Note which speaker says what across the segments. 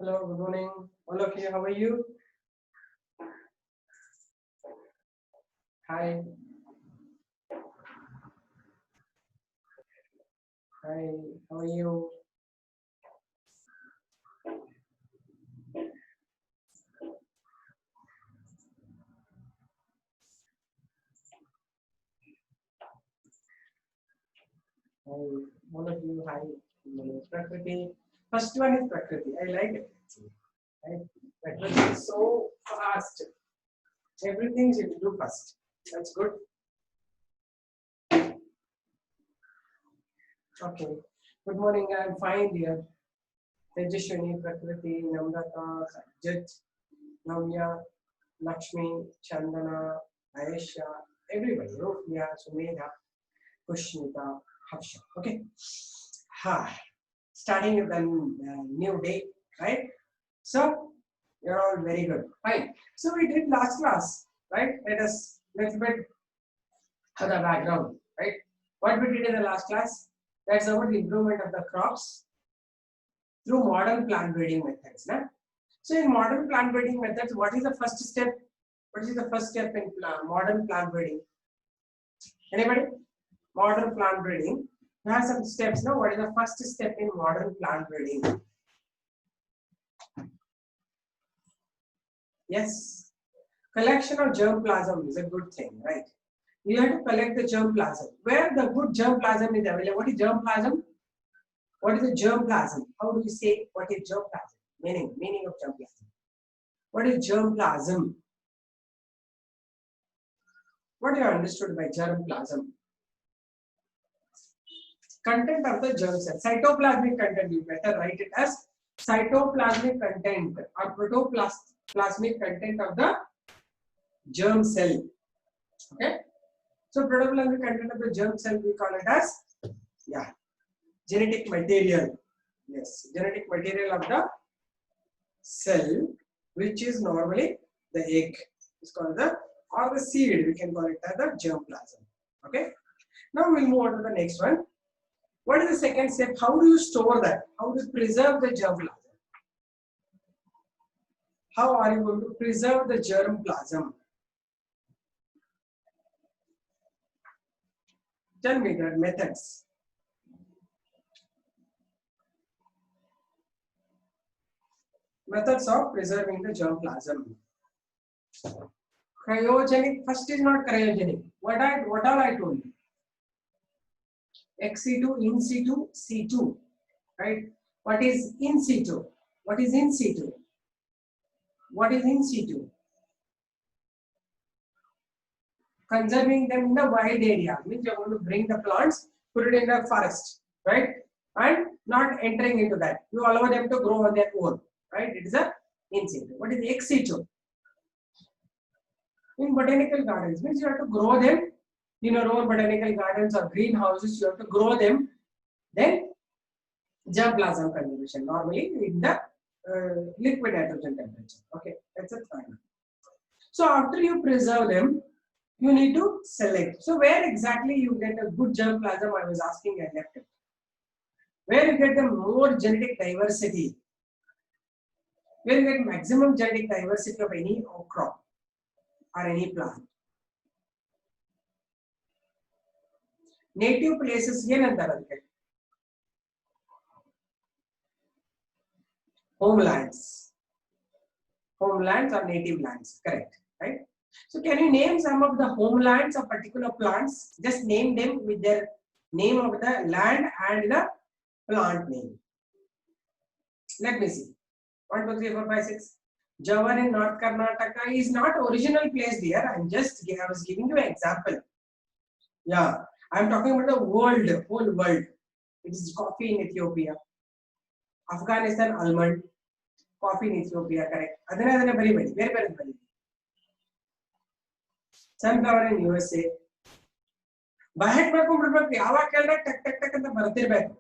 Speaker 1: Hello, good morning. All of you, how are you? Hi. Hi, how are you? Hi, all of you, hi. Prakriti. First one is Prakriti. I like it. Right? Prakriti is so fast. Everything she will do fast. That's good. Okay. Good morning. I'm fine, dear. Tejashwini, Prakriti, Namrata, Sajjat, Navya, Lakshmi, Chandana, Ayesha, everybody. Rufia, Sumedha, Kushmita, Harsha. Okay. Ha. Starting with the new day, right? So you're all very good. Fine. So we did last class, right? Let us little bit of the background, right? What we did in the last class? That's about the improvement of the crops through modern plant breeding methods. Nah? So in modern plant breeding methods, what is the first step? What is the first step in modern plant breeding? Anybody? Modern plant breeding. You have some steps. Now, what is the first step in modern plant breeding? Yes, collection of germplasm is a good thing, right? You have to collect the germplasm. Where the good germplasm is available. What is germplasm? What is the germplasm? How do you say what is germplasm? Meaning of germplasm. What is germplasm? What you understood by germplasm? Content of the germ cell. Cytoplasmic content. You better write it as cytoplasmic content or protoplasmic content of the germ cell. Okay. So protoplasmic content of the germ cell we call it as genetic material. Yes, genetic material of the cell, which is normally the egg. It's called the or the seed. We can call it as the germplasm. Okay. Now we'll move on to the next one. What is the second step? How do you store that? How do you preserve the germplasm? How are you going to preserve the germplasm? Tell me the methods. Methods of preserving the germplasm. Cryogenic. First is not cryogenic. What all I told you? Ex situ, in situ, C2. Right? What is in situ? What is in situ? What is in situ? Conserving them in the wild area means you're going to bring the plants, put it in the forest, right? And not entering into that. You allow them to grow on their own, right? It is a in situ. What is ex situ? In botanical gardens means you have to grow them in your own botanical gardens or greenhouses. You have to grow them. Then germplasm conservation normally in the liquid nitrogen temperature. Okay, that's a fine. So after you preserve them, you need to select. So where exactly you get a good germplasm? I was asking, I left it. Where you get the more genetic diversity, where you get maximum genetic diversity of any crop or any plant. Native places ಏನಂತಾರೆ ಅದಕ್ಕೆ? Homelands. Homelands or native lands, correct, right? So can you name some of the homelands of particular plants? Just name them with their name of the land and the plant name. Let me see. 1, 2, 3, 4, 5, 6. Jawan in North Karnataka is not original place there. I was giving you an example. Yeah, I'm talking about the world, whole world. It is coffee in Ethiopia. Afghanistan almond, coffee in Ethiopia, correct. Adana very very, very very very. Sunflower in USA. Bahet ಮಾಡ್ಕೊಂಡ್ಬಿಡ್ಬೇಕು ಯಾವಾಗ ಕೇಳಿದ್ರೆ ಟಕ್ ಟಕ್ ಟಕ್ ಅಂತ ಬರ್ತಿರ್ಬೇಕು.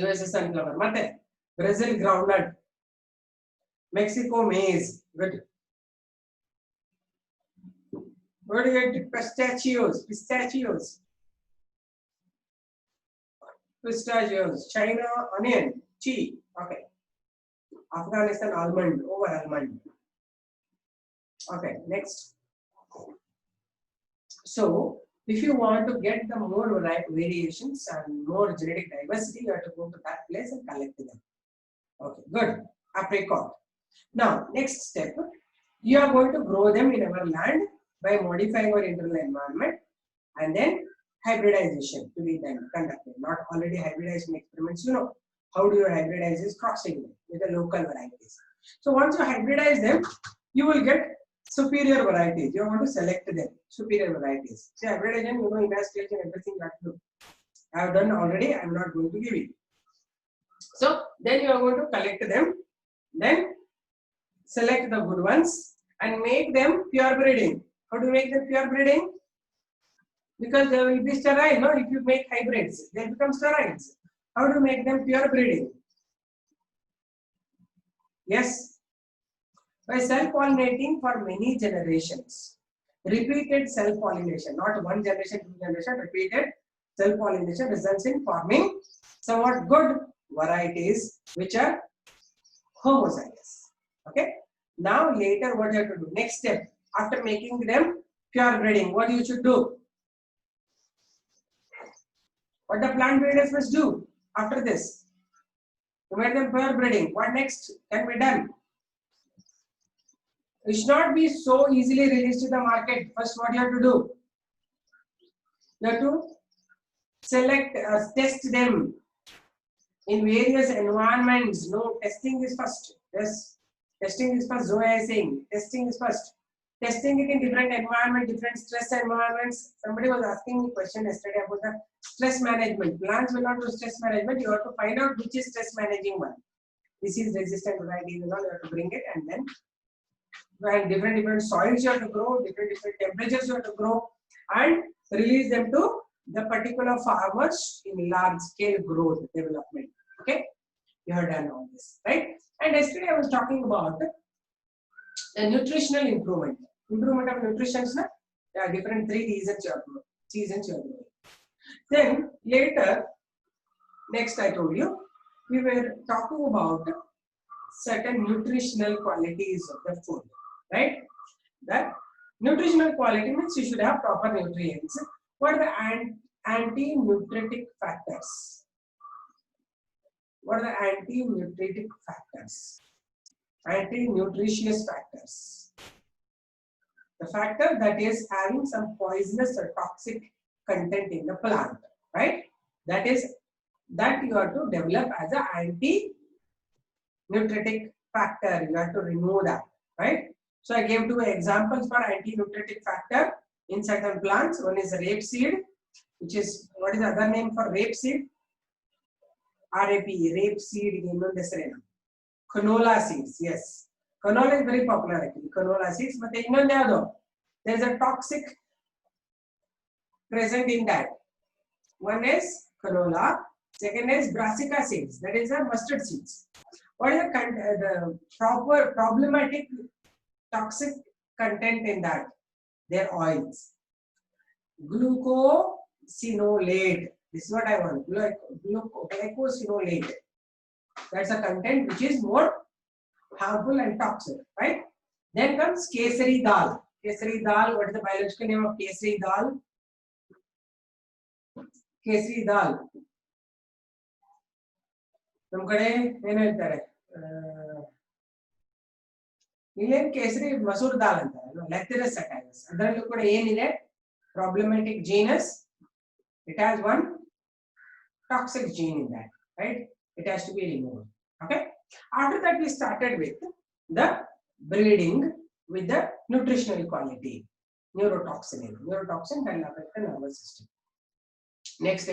Speaker 1: USA sunflower ಮತ್ತೆ Brazil groundnut, Mexico maize, good. Where do you get pistachios, China onion, chi, okay. Afghanistan almond over almond. Okay, next. So if you want to get the more variations and more genetic diversity, you have to go to that place and collect them. Okay, good. Apricot. Now, next step, you are going to grow them in our land by modifying our internal environment, and then hybridization to be then conducted. Not already hybridization experiments, you know. How do you hybridize is crossing them with the local varieties. So once you hybridize them, you will get superior varieties. You want to select them, superior varieties. See, hybridization, you know, investigation, everything you have to do. I have done already, I am not going to give it. So then you are going to collect them, then select the good ones and make them pure breeding. How do you make them pure breeding? Because they will be sterile, no? If you make hybrids, they become sterile. How do you make them pure breeding? Yes, by self-pollinating for many generations. Repeated self-pollination, not one generation, two generation, repeated self-pollination results in forming somewhat good varieties which are homozygous. Okay. Now later what you have to do? Next step, after making them pure breeding, what you should do? What the plant breeders must do after this? To make them pure breeding, what next can be done? It should not be so easily released to the market. First, what you have to do? You have to select, test them in various environments. No, testing is first. Yes, testing is first. Zoya is saying, testing is first. Testing it in different environment, different stress environments. Somebody was asking me a question yesterday about the stress management. Plants will not do stress management. You have to find out which is stress managing one. This is resistant varieties and all. You have to bring it, and then when different soils you have to grow, different temperatures you have to grow, and release them to the particular farmers in large scale growth development. Okay, you have done all this, right? And yesterday I was talking about the nutritional improvement of nutrition. There are different 3 reasons you have to seasons you have to do. Then later, next I told you, we were talking about certain nutritional qualities of the food, right? That nutritional quality means you should have proper nutrients. What are the anti-nutritic factors? What are the anti-nutritic factors? Anti-nutritious factors. The factor that is having some poisonous or toxic content in the plant, right? That you have to develop as an anti-nutritic factor. You have to remove that, right? So I gave 2 examples for anti-nutritic factor in certain plants. One is rapeseed, which is, what is the other name for rapeseed? RAP, rapeseed, canola seeds, yes. Canola is very popular actually, canola seeds, but there is a toxic present in that. One is canola, second is brassica seeds, that is a mustard seeds. What is the proper problematic toxic content in that? Their oils. Glucosinolate. This is what I want. Glucosinolate. That's a content which is more harmful and toxic, right? Then comes kesari dal. Kesari dal. What is the biological name of kesari dal? Kesari dal. Kesari Masur dal antarre, Lathyrus sativus. Adrallu kuda yenide problematic genus. It has one toxic gene in that, right? It has to be removed. Okay. After that, we started with the breeding with the nutritional quality, neurotoxin. Neurotoxin can affect the nervous system. Next,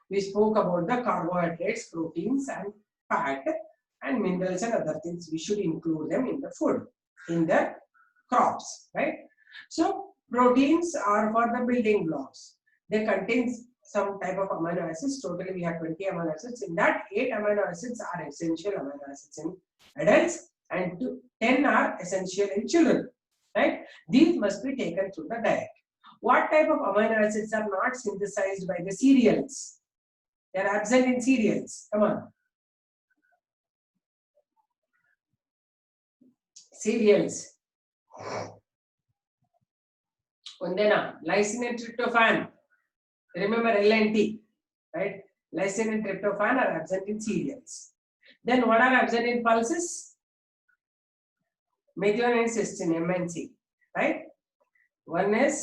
Speaker 1: we spoke about the carbohydrates, proteins, and fat, and minerals and other things. We should include them in the food, in the crops, right? So proteins are for the building blocks. They contain some type of amino acids. Totally we have 20 amino acids. In that, 8 amino acids are essential amino acids in adults and 10 are essential in children, right? These must be taken through the diet. What type of amino acids are not synthesized by the cereals? They are absent in cereals. Come on. cereals. Ondena lysine and tryptophan. Remember L and T, right? Lysine and tryptophan are absent in cereals. Then what are absent in pulses? Methionine and cysteine, MNC, right? One is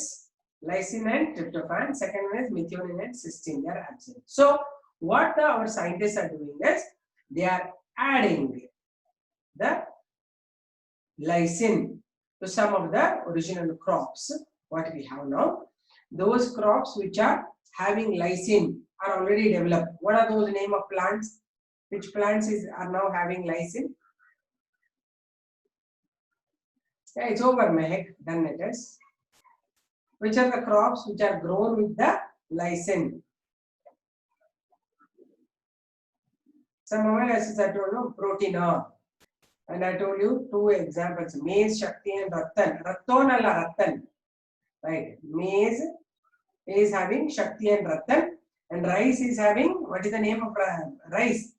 Speaker 1: lysine and tryptophan, second one is methionine and cysteine, they are absent. So what our scientists are doing is they are adding the lysine to some of the original crops what we have now. Those crops which are having lysine are already developed. What are those name of plants? Which plants are now having lysine? Yeah, it's over, Mehek. Done it is. Which are the crops which are grown with the lysine? Some amino acids I told you, Protina. And I told you two examples, maize, Shakti and Rattan. Ratton alla Rattan. Right. Maize is having Shakti and Rattan. And rice is having, what is the name of rice?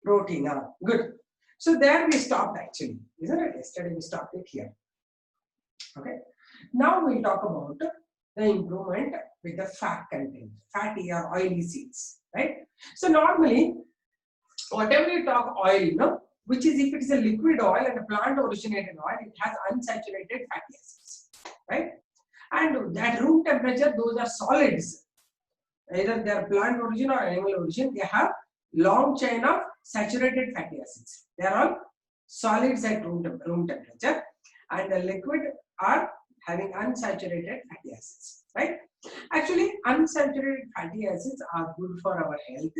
Speaker 1: Protina. Good. So there we stopped actually. Isn't it? Yesterday we stopped it here. Okay. Now we'll talk about the improvement with the fat content, fatty or oily seeds, right? So normally, whatever you talk oil, which is if it is a liquid oil and a plant originated oil, it has unsaturated fatty acids, right? And at room temperature, those are solids. Either they are plant origin or animal origin, they have long chain of saturated fatty acids. They are all solids at room temperature, and the liquid are having unsaturated fatty acids, right? Actually, unsaturated fatty acids are good for our health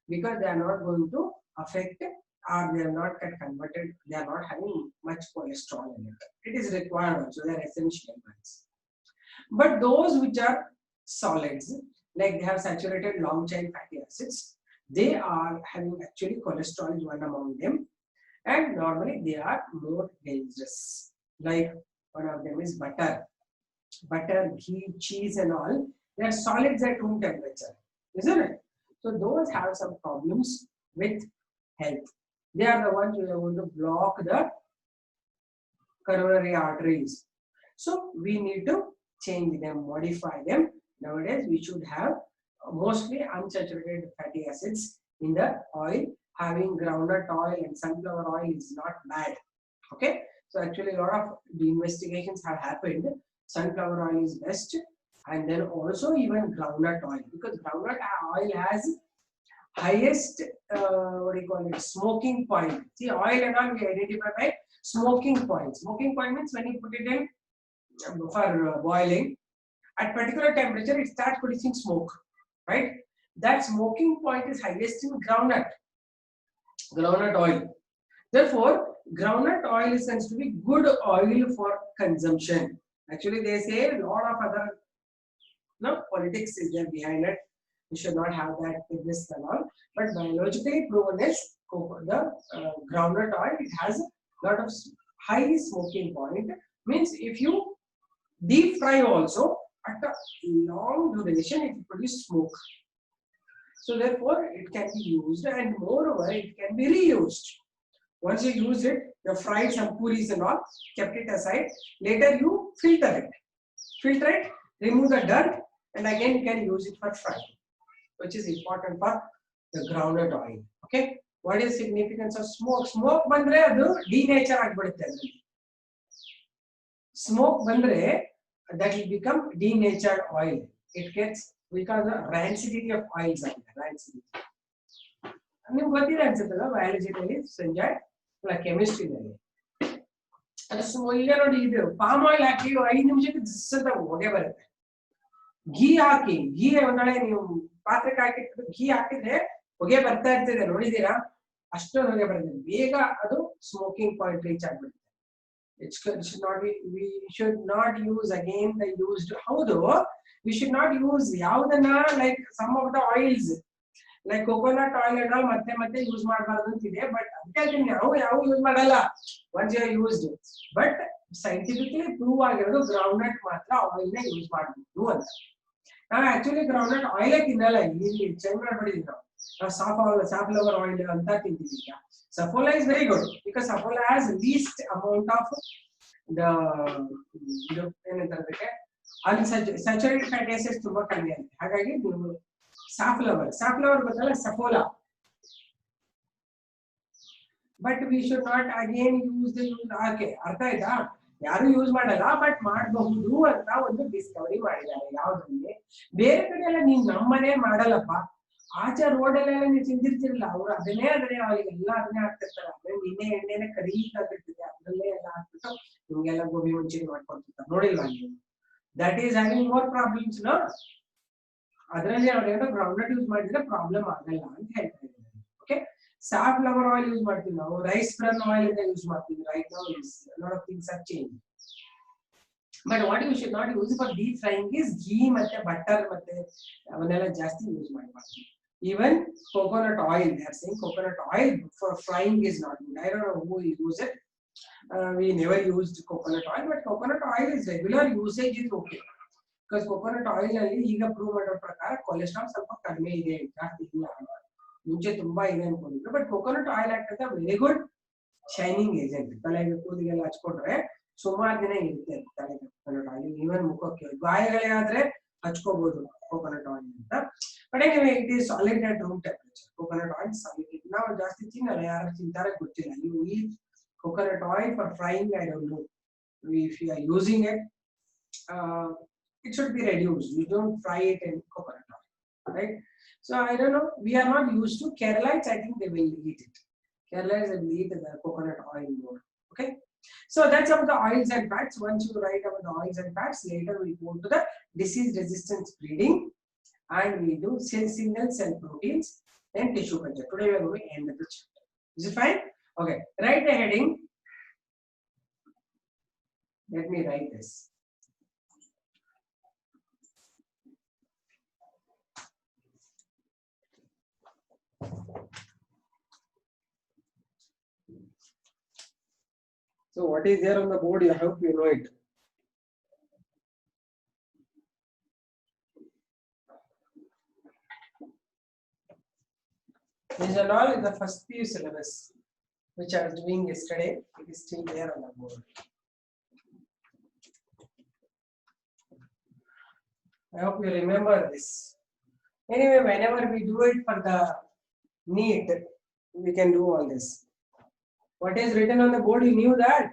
Speaker 1: because they are not going to affect or they are not converted, they are not having much cholesterol in it. It is required also, they are essential ones. But those which are solids, like they have saturated long chain fatty acids, they are having actually cholesterol is one among them, and normally they are more dangerous. Like one of them is butter, ghee, cheese and all, they are solids at room temperature, isn't it? So those have some problems with health. They are the ones who are going to block the coronary arteries. So we need to change them, modify them. Nowadays we should have mostly unsaturated fatty acids in the oil. Having groundnut oil and sunflower oil is not bad. Okay, so actually a lot of the investigations have happened. Sunflower oil is best, and then also even groundnut oil, because groundnut oil has highest what do you call it, smoking point. See, oil and all we identify by smoking point. Smoking point means when you put it in for boiling, at particular temperature it starts producing smoke, right? That smoking point is highest in groundnut oil. Therefore, groundnut oil is considered to be good oil for consumption. Actually, they say a lot of other politics is there behind it. You should not have that with this and all. But biologically proven is the groundnut oil, it has a lot of high smoking point. Means if you deep fry also, at a long duration it produces smoke. So therefore it can be used, and moreover it can be reused. Once you use it, you fried some puris and all, kept it aside. Later you filter it, remove the dirt, and again you can use it for frying, which is important for the groundnut oil. Okay, what is significance of smoke? Smoke bandre adu denature agbidutte. Smoke bandre that will become denatured oil. It gets, because the rancidity of oils are there. Rancidity. ನಿಮ್ಗೆ ಗೊತ್ತಿದೆ ಅನ್ಸುತ್ತಲ್ಲ ಬಯಾಲಜಿನಲ್ಲಿ ಸಂಜಯ್ ಇಲ್ಲ ಕೆಮಿಸ್ಟ್ರಿನಲ್ಲಿ. ಅದು ಈಗ ನೋಡಿ, ಇದು palm oil ಹಾಕಿ 5 ನಿಮಿಷಕ್ಕೆ ಜಿಸ್ ಅಂತ ಹೊಗೆ ಬರುತ್ತೆ. ಘೀ ಹಾಕಿ, ಘೀ ಒಂದೊಳ್ಳೆ ನೀವು ಪಾತ್ರಕ್ಕೆ ಹಾಕಿಟ್ಟು ಘೀ ಹಾಕಿದ್ರೆ ಹೊಗೆ ಬರ್ತಾ ಇರ್ತದೆ, ನೋಡಿದೀರಾ? ಅಷ್ಟೊಂದು ಹೊಗೆ ಬರುತ್ತೆ, ಬೇಗ ಅದು ಸ್ಮೋಕಿಂಗ್ ಪಾಯಿಂಟ್ ರೀಚ್ ಆಗ್ಬಿಡುತ್ತೆ. It should not be, we should not use again the used. Howdo, we should not use yaudana like some of the oils like coconut oil and all ಮತ್ತೆ use ಮಾಡಬಾರದು ಅಂತಿದೆ. But ಅದಕ್ಕೆ ನಾವು ಯಾವ use ಮಾಡಲ್ಲ once you used. But scientifically prove ಆಗಿರೋದು groundnut ಮಾತ್ರ oil ನ ಯೂಸ್ ಮಾಡಬಹುದು ಅಂತ. ನಾವು ಆಕ್ಚುಲಿ ಗ್ರೌಂಡ್ನಟ್ ಆಯಿಲ್ ತಿನ್ನಲ್ಲ, ಇಲ್ಲಿ ಚೇಂಜ್ ಮಾಡ್ಬಿಟ್ಟಿದ್ವಿ ನಾವು. safflower oil anta tintidiya. Saffola is very good because Saffola has least amount of the ಏನಂತಾರೆ unsaturated fatty acids ತುಂಬಾ ಕಡಿಮೆ ಆಗುತ್ತೆ. ಹಾಗಾಗಿ ನೀವು safflower ಬದಲ Saffola. But we should not again use the ಅರ್ಥ ಆಯ್ತಾ? ಯಾರು ಯೂಸ್ ಮಾಡಲ್ಲ, ಬಟ್ ಮಾಡಬಹುದು ಅಂತ ಒಂದು ಡಿಸ್ಕವರಿ ಮಾಡಿದ್ದಾರೆ. ಯಾವ್ದ್ರಲ್ಲಿ ಬೇರೆ ಕಡೆ ಎಲ್ಲ ನೀನ್ ನಮ್ಮನೆ ಮಾಡಲ್ಲಪ್ಪ, ಆಚೆ ರೋಡ್ ಅಲ್ಲೆಲ್ಲ ನೀವು ತಿಂದಿರ್ತಿರಲ್ಲ, ಅವ್ರು ಅದನ್ನೇ ಅವರಿಗೆಲ್ಲ ಅದನ್ನೇ ಹಾಕ್ತಿರ್ತಾರೆ. ಅದೇ ನಿನ್ನೆ ಎಣ್ಣೆನೆ ಕರೀತಾಗಿರ್ತದೆ, ಅದ್ರಲ್ಲೇ ಎಲ್ಲ ಹಾಕ್ಬಿಟ್ಟು ನಿಮ್ಗೆಲ್ಲ ಗೋಬಿ ಮಂಚೂರಿ ಮಾಡ್ಕೊಳ್ತಿರ್ತಾರೆ. ನೋಡಿಲ್ವಾ ನೀವು? That is having more problems. No, ಅದರಲ್ಲಿ ಅವ್ರೇನೋ ಗ್ರೌಂಡ್ನಟ್ ಯೂಸ್ ಮಾಡಿದ್ರೆ ಪ್ರಾಬ್ಲಮ್ ಆಗಲ್ಲ ಅಂತ ಹೇಳ್ತಾ ಇದ್ದಾರೆ. ಓಕೆ, safflower oil ಯೂಸ್ ಮಾಡ್ತೀವಿ ನಾವು, ರೈಸ್ ಬ್ರನ್ ಆಯಿಲ್ ಅಂತ ಯೂಸ್ ಮಾಡ್ತೀವಿ. Right now is lot of things are change. But what you should not use for deep frying is ghee ಮತ್ತೆ ಬಟರ್ ಮತ್ತೆ ಅವನ್ನೆಲ್ಲ ಜಾಸ್ತಿ ಯೂಸ್ ಮಾಡಬಾರ್ದು. Even coconut oil, they are saying coconut oil for frying is not good. I don't know who use it. We never used coconut oil, but coconut oil is regular usage is okay. Because coconut oil ಅಲ್ಲಿ ಈಗ prove ಮಾಡೋ ಪ್ರಕಾರ cholesterol ಸ್ವಲ್ಪ ಕಡಿಮೆ ಇದೆ, ಜಾಸ್ತಿ ಇಲ್ಲ, ಮುಂಚೆ ತುಂಬಾ ಇದೆ ಅನ್ಕೊಂಡಿದ್ರು. ಬಟ್ ಕೋಕೋನಟ್ ಆಯಿಲ್ ಆಗ್ತದೆ ವೆರಿ ಗುಡ್ ಶೈನಿಂಗ್ ಏಜೆಂಟ್. ತಲೆಗೆ ಕೂದಲಿಗೆಲ್ಲ ಹಚ್ಕೊಂಡ್ರೆ ಸುಮಾರು ದಿನ ಇರುತ್ತೆ ತಲೆಗೆ ಕೋಕೋನಟ್ ಆಯಿಲ್. ಈವನ್ ಮುಖಕ್ಕೆ ಗಾಯಗಳೇ ಆದ್ರೆ ಹಚ್ಕೋಬಹುದು ಕೋಕೋನಟ್ ಆಯಿಲ್ ಅಂತ. But anyway it is solid at room temperature. Coconut oil solid. ನಾವು ಜಾಸ್ತಿ ತಿನ್ನಲ್ಲ, ಯಾರು ತಿಂತಾರೆ ಗೊತ್ತಿಲ್ಲ. You eat coconut oil for frying, I don't know. If you are using it, it should be reduced. You don't fry it in coconut oil, right? So I don't know. We are not used to. Keralites, I think they will eat it. Keralites will eat the coconut oil more. Okay. So that's about the oils and fats. Once you write about the oils and fats, later we go to the disease resistance breeding, and we do single cell proteins and tissue culture. Today we are going to end the chapter. Is it fine? Okay, write the heading. Let me write this. So what is there on the board? I hope you know it. These are all in the first PU syllabus, which I was doing yesterday. It is still there on the board. I hope you remember this. Anyway, whenever we do it for the NEET, we can do all this. What is written on the board, you knew that?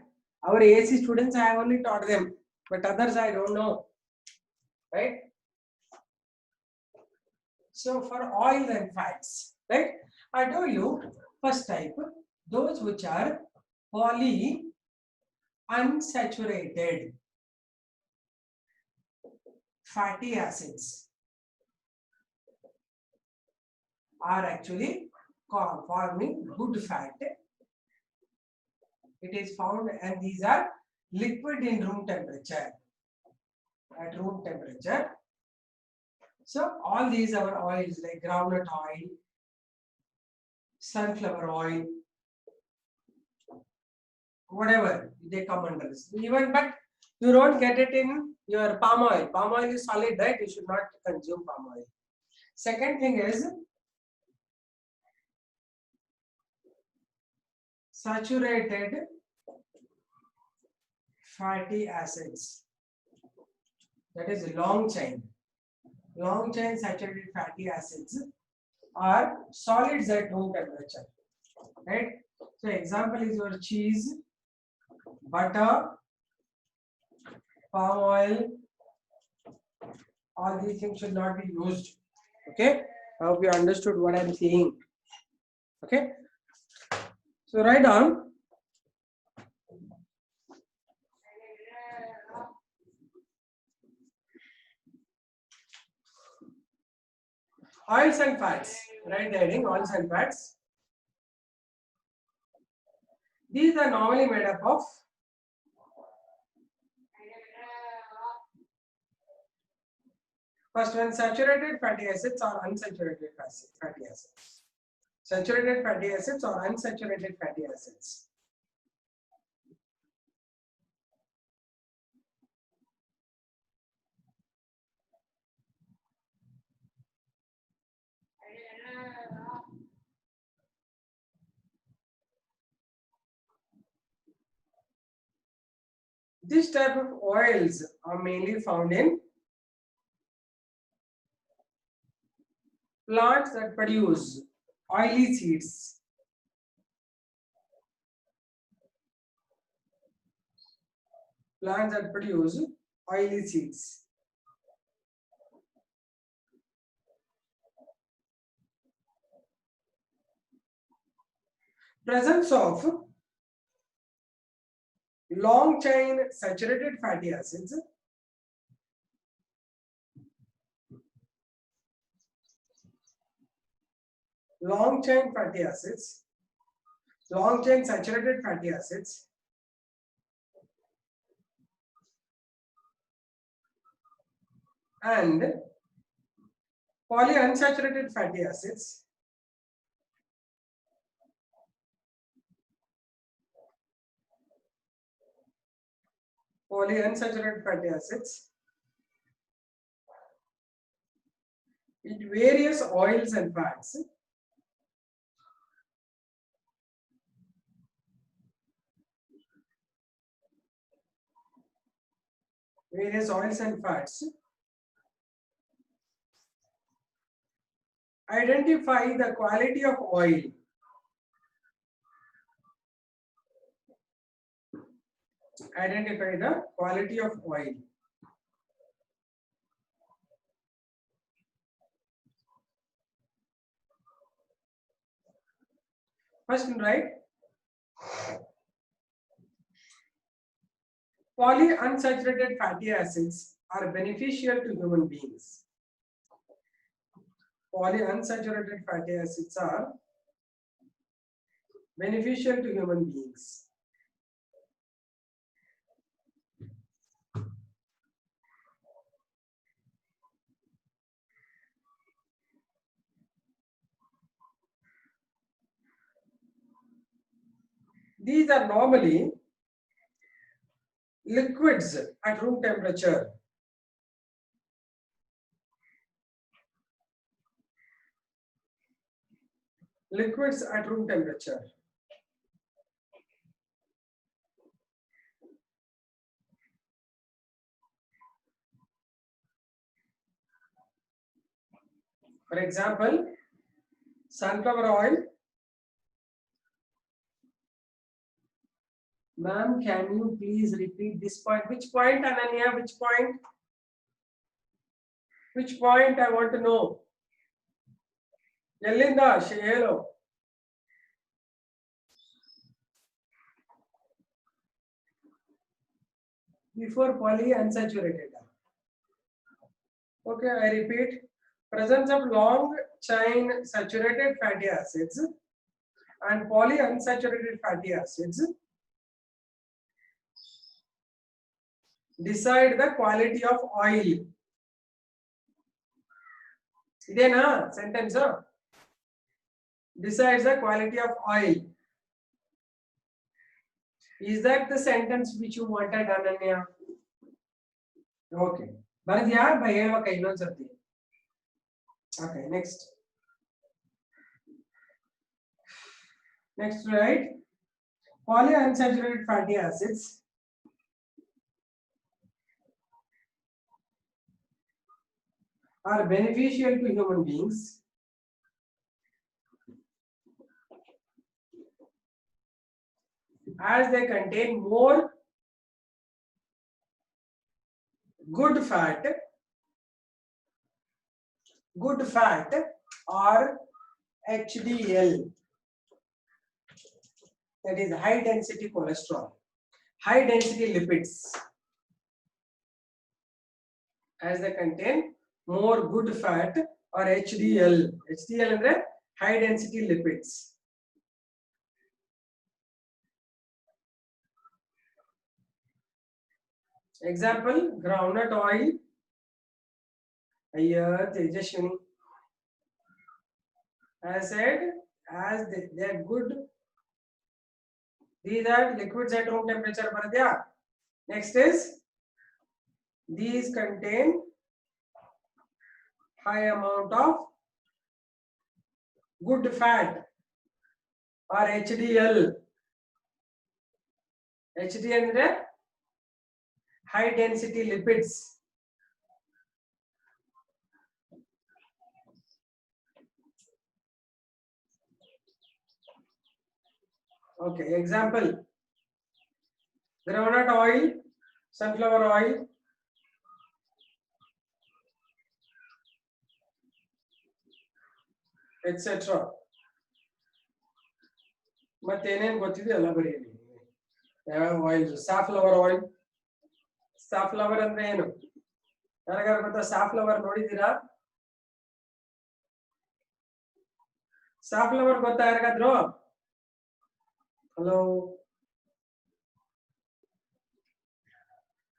Speaker 1: Our AC students, I have only taught them, but others I don't know. Right? So for oils and fats, right? I told you, first type, those which are polyunsaturated fatty acids are actually forming good fat. It is found, and these are liquid in room temperature. At room temperature. So all these are oils like groundnut oil, sunflower oil, whatever they come under this. Even but you don't get it in your palm oil. Palm oil is solid, right? You should not consume palm oil. Second thing is saturated fatty acids. That is long chain. Long chain saturated fatty acids are solids at room temperature, right? So example is your cheese, butter, palm oil. All these things should not be used. Okay, I hope you understood what I'm saying. Okay, so write down oils and fats. Write the heading oils and fats. These are normally made up of first one, saturated fatty acids or unsaturated fatty acids. Saturated fatty acids or unsaturated fatty acids. This type of oils are mainly found in plants that produce oily seeds. Plants that produce oily seeds. Presence of long chain saturated fatty acids long chain saturated fatty acids and polyunsaturated fatty acids in various oils and fats identify the quality of oil. Identify the quality of oil. First, right? Polyunsaturated fatty acids are beneficial to human beings. Polyunsaturated fatty acids are beneficial to human beings. These are normally liquids at room temperature. Liquids at room temperature. For example, sunflower oil. Ma'am, can you please repeat this point? Which point, Ananya? Which point? Which point I want to know? Yalinda, say hello. Before polyunsaturated. Okay, I repeat. Presence of long chain saturated fatty acids and polyunsaturated fatty acids decide the quality of oil. Idena sentence. Decides the quality of oil. Is that the sentence which you wanted, Ananya? Okay. Bharadya, Bhaiya Kaino Jati. Okay, next. Next, right? Polyunsaturated fatty acids are beneficial to human beings as they contain more good fat or HDL, that is high density cholesterol, high density lipids, as they contain more good fat or HDL. HDL ಅಂದ್ರೆ high density lipids. Example, groundnut oil. Tejashwini. I said, as they are good. These are liquids at room temperature. Bharadya. Next is, these contain high amount of good fat or HDL. HDL ಅಂದ್ರೆ high density lipids. Okay, example, groundnut oil, sunflower oil, etc. ಮತ್ತೇನೇನು ಗೊತ್ತಿದೆ ಎಲ್ಲ ಬರೀರಿ. ಯಾವ oil? Safflower oil. Safflower ಅಂದ್ರೆ ಏನು? ಯಾರಿಗಾರು ಗೊತ್ತಾ? Safflower ನೋಡಿದ್ದೀರಾ? ಸಾಫ್ಲವರ್ ಗೊತ್ತಾ ಯಾರಿಗಾದ್ರು? ಹಲೋ.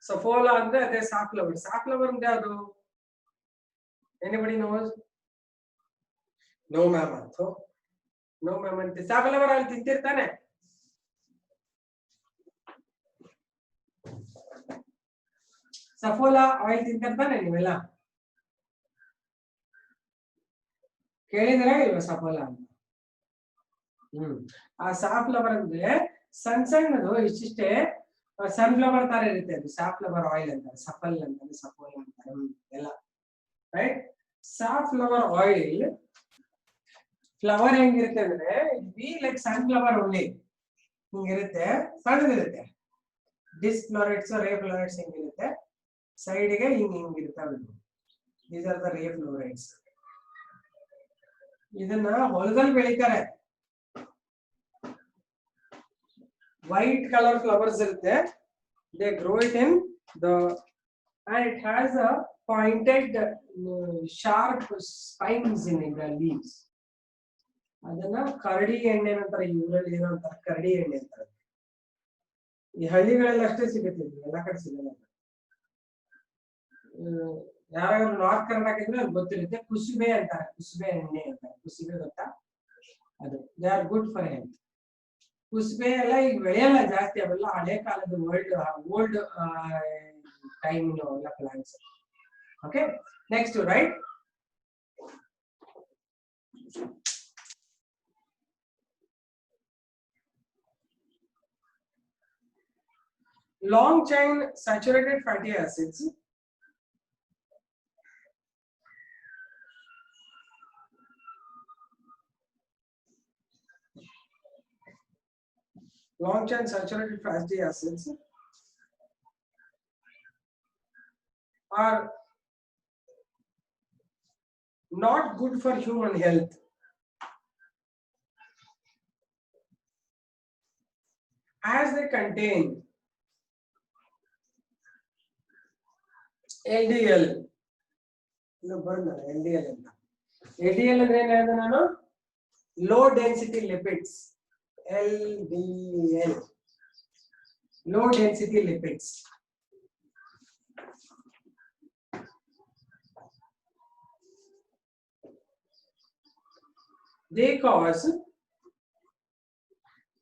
Speaker 1: ಸಫೋಲಾ ಅಂದ್ರೆ ಅದೇ ಸಾಫ್ಲವರ್. ಸಾಫ್ಲವರ್ ಅಂದ್ರೆ ಅದು ಎನಿಬಡಿ ನೋಸ್? ನೋ ಮ್ಯಾಮ್ ಅಂತ. ನೋ ಮ್ಯಾಮ್ ಅಂತ. ಸಾಫ್ಲವರ್ ಅಲ್ಲಿ ತಿಂತಿರ್ತಾನೆ. ಸಫೋಲಾ ಆಯಿಲ್ ತಿಂತಿರ್ತಾನೆ ನೀವೆಲ್ಲ ಕೇಳಿದ್ರೆ ಇಲ್ವಾ ಸಫೋಲಾ ಅಂತ? ಆ ಸಾಫ್ಲವರ್ ಅಂದ್ರೆ ಸಣ್ಣದು ಇಷ್ಟಿಷ್ಟೇ ಸನ್ಫ್ಲವರ್ ತರ ಇರುತ್ತೆ. ಅದು ಸಾಫ್ಲವರ್ ಆಯಿಲ್ ಅಂತಾರೆ, ಸಫಲ್ ಅಂತಾರೆ, ಸಫೋಲಾ ಅಂತಾರೆ ಎಲ್ಲ. ರೈಟ್? ಸಾಫ್ಲವರ್ ಆಯಿಲ್ ಫ್ಲವರ್ ಹೆಂಗಿರುತ್ತೆ ಅಂದ್ರೆ ಬಿ ಲೈಕ್ ಸನ್ಫ್ಲವರ್ ಓನ್ಲಿ ಹಿಂಗಿರುತ್ತೆ, ಸಣ್ಣದಿರುತ್ತೆ. ಡಿಸ್ಫ್ಲೋರೇಟ್ಸ್, ರೇ ಫ್ಲೋರೇಟ್ಸ್ ಹೆಂಗಿರುತ್ತೆ, ಸೈಡ್ಗೆ ಹಿಂಗಿರ್ತವೆ. These are the ray ಫ್ಲೋರೇಟ್ಸ್. ಇದನ್ನ ಹೊಲದಲ್ಲಿ ಬೆಳಿತಾರೆ. ವೈಟ್ ಕಲರ್ ಫ್ಲವರ್ಸ್ ಇರುತ್ತೆ. They grow it in the, and it has a pointed sharp spines in the leaves. ಅದನ್ನ ಕರಡಿ ಎಣ್ಣೆ ಅಂತಾರೆ. ಊರಲ್ಲಿ ಏನೋ ಅಂತಾರೆ ಕರಡಿ ಎಣ್ಣೆ ಅಂತಾರೆ. ಈ ಹಳ್ಳಿಗಳೆಲ್ಲ ಅಷ್ಟೇ ಸಿಗುತ್ತೆ, ಎಲ್ಲ ಕಡೆ ಸಿಗಲ್ಲ. ಯಾರಾದ್ರೂ ನಾರ್ತ್ ಕರ್ನಾಟಕ ಇದ್ರೆ ಅಲ್ಲಿ ಗೊತ್ತಿರುತ್ತೆ. ಕುಸುಬೆ ಅಂತಾರೆ, ಕುಸುಬೆ ಎಣ್ಣೆ ಅಂತಾರೆ. ಕುಸುಬೆ ಗೊತ್ತಾ? ಅದು they are good for health. ಕುಸುಬೆ ಎಲ್ಲ ಈಗ ಬೆಳೆಯಲ್ಲ ಜಾಸ್ತಿ, ಅವೆಲ್ಲ ಹಳೆ ಕಾಲದ ಓಲ್ಡ್ ಟೈಮ್ ಎಲ್ಲ plants. Okay, next right. Long chain saturated fatty acids are not good for human health. As they contain LDL. LDL ಅಂತ. LDL ಅಂದ್ರೆ ಏನು ಹೇಳಿದೆ ನಾನು? Low density lipids. LDL, low density lipids. They cause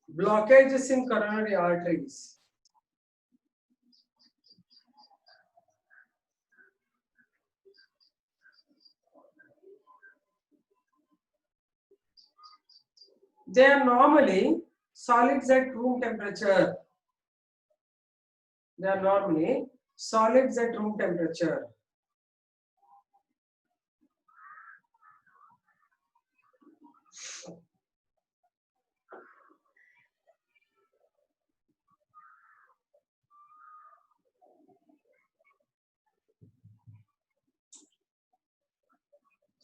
Speaker 1: blockages in coronary arteries. They are normally solids at room temperature. They are normally solids at room temperature.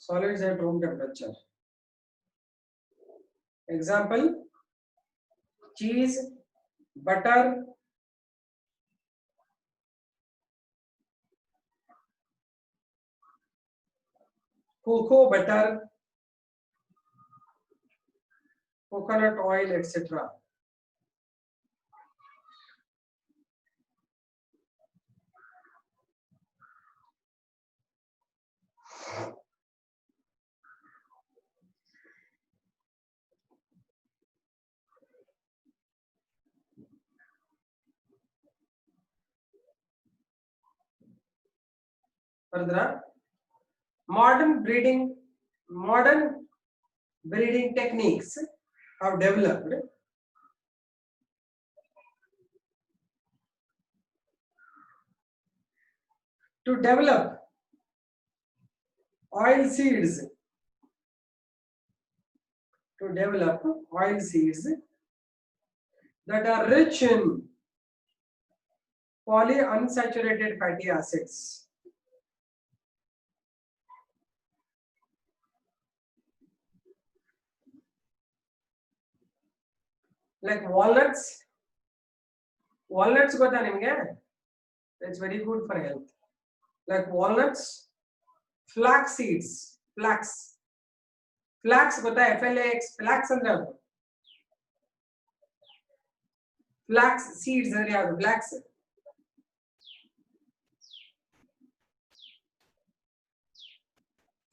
Speaker 1: Solids at room temperature. Example: cheese, butter, cocoa butter, coconut oil, etc. Further, modern breeding techniques have developed to develop oil seeds, that are rich in polyunsaturated fatty acids. Like walnuts. Walnuts gota nimge? It's very good for health. Like walnuts, flax seeds, flax gota, FLAX, flax andre flax seeds andre yadu flax.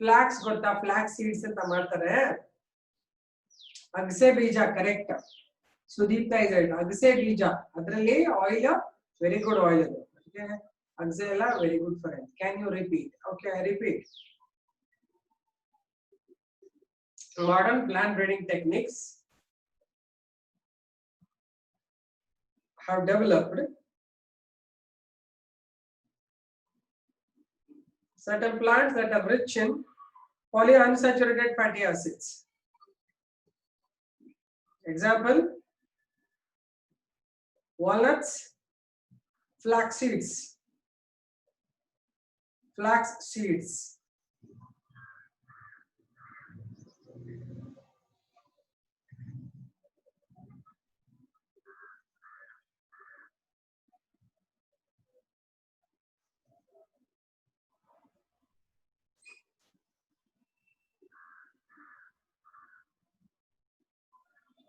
Speaker 1: Flax gota, flax seeds anta ಮಾಡ್ತಾರೆ. ಅಗಸೆ ಬೀಜ correct. ಸುದೀಪ್ತ ಇದೆ ಅಗಸೆ ಬೀಜ ಅದರಲ್ಲಿ oil very good oil ಅದು. Okay ಅಗಸೆ ಎಲ್ಲ very good for health. Can you repeat? Okay I repeat. Modern plant breeding techniques have developed certain plants that are rich in polyunsaturated fatty acids. Example, walnuts, flax seeds.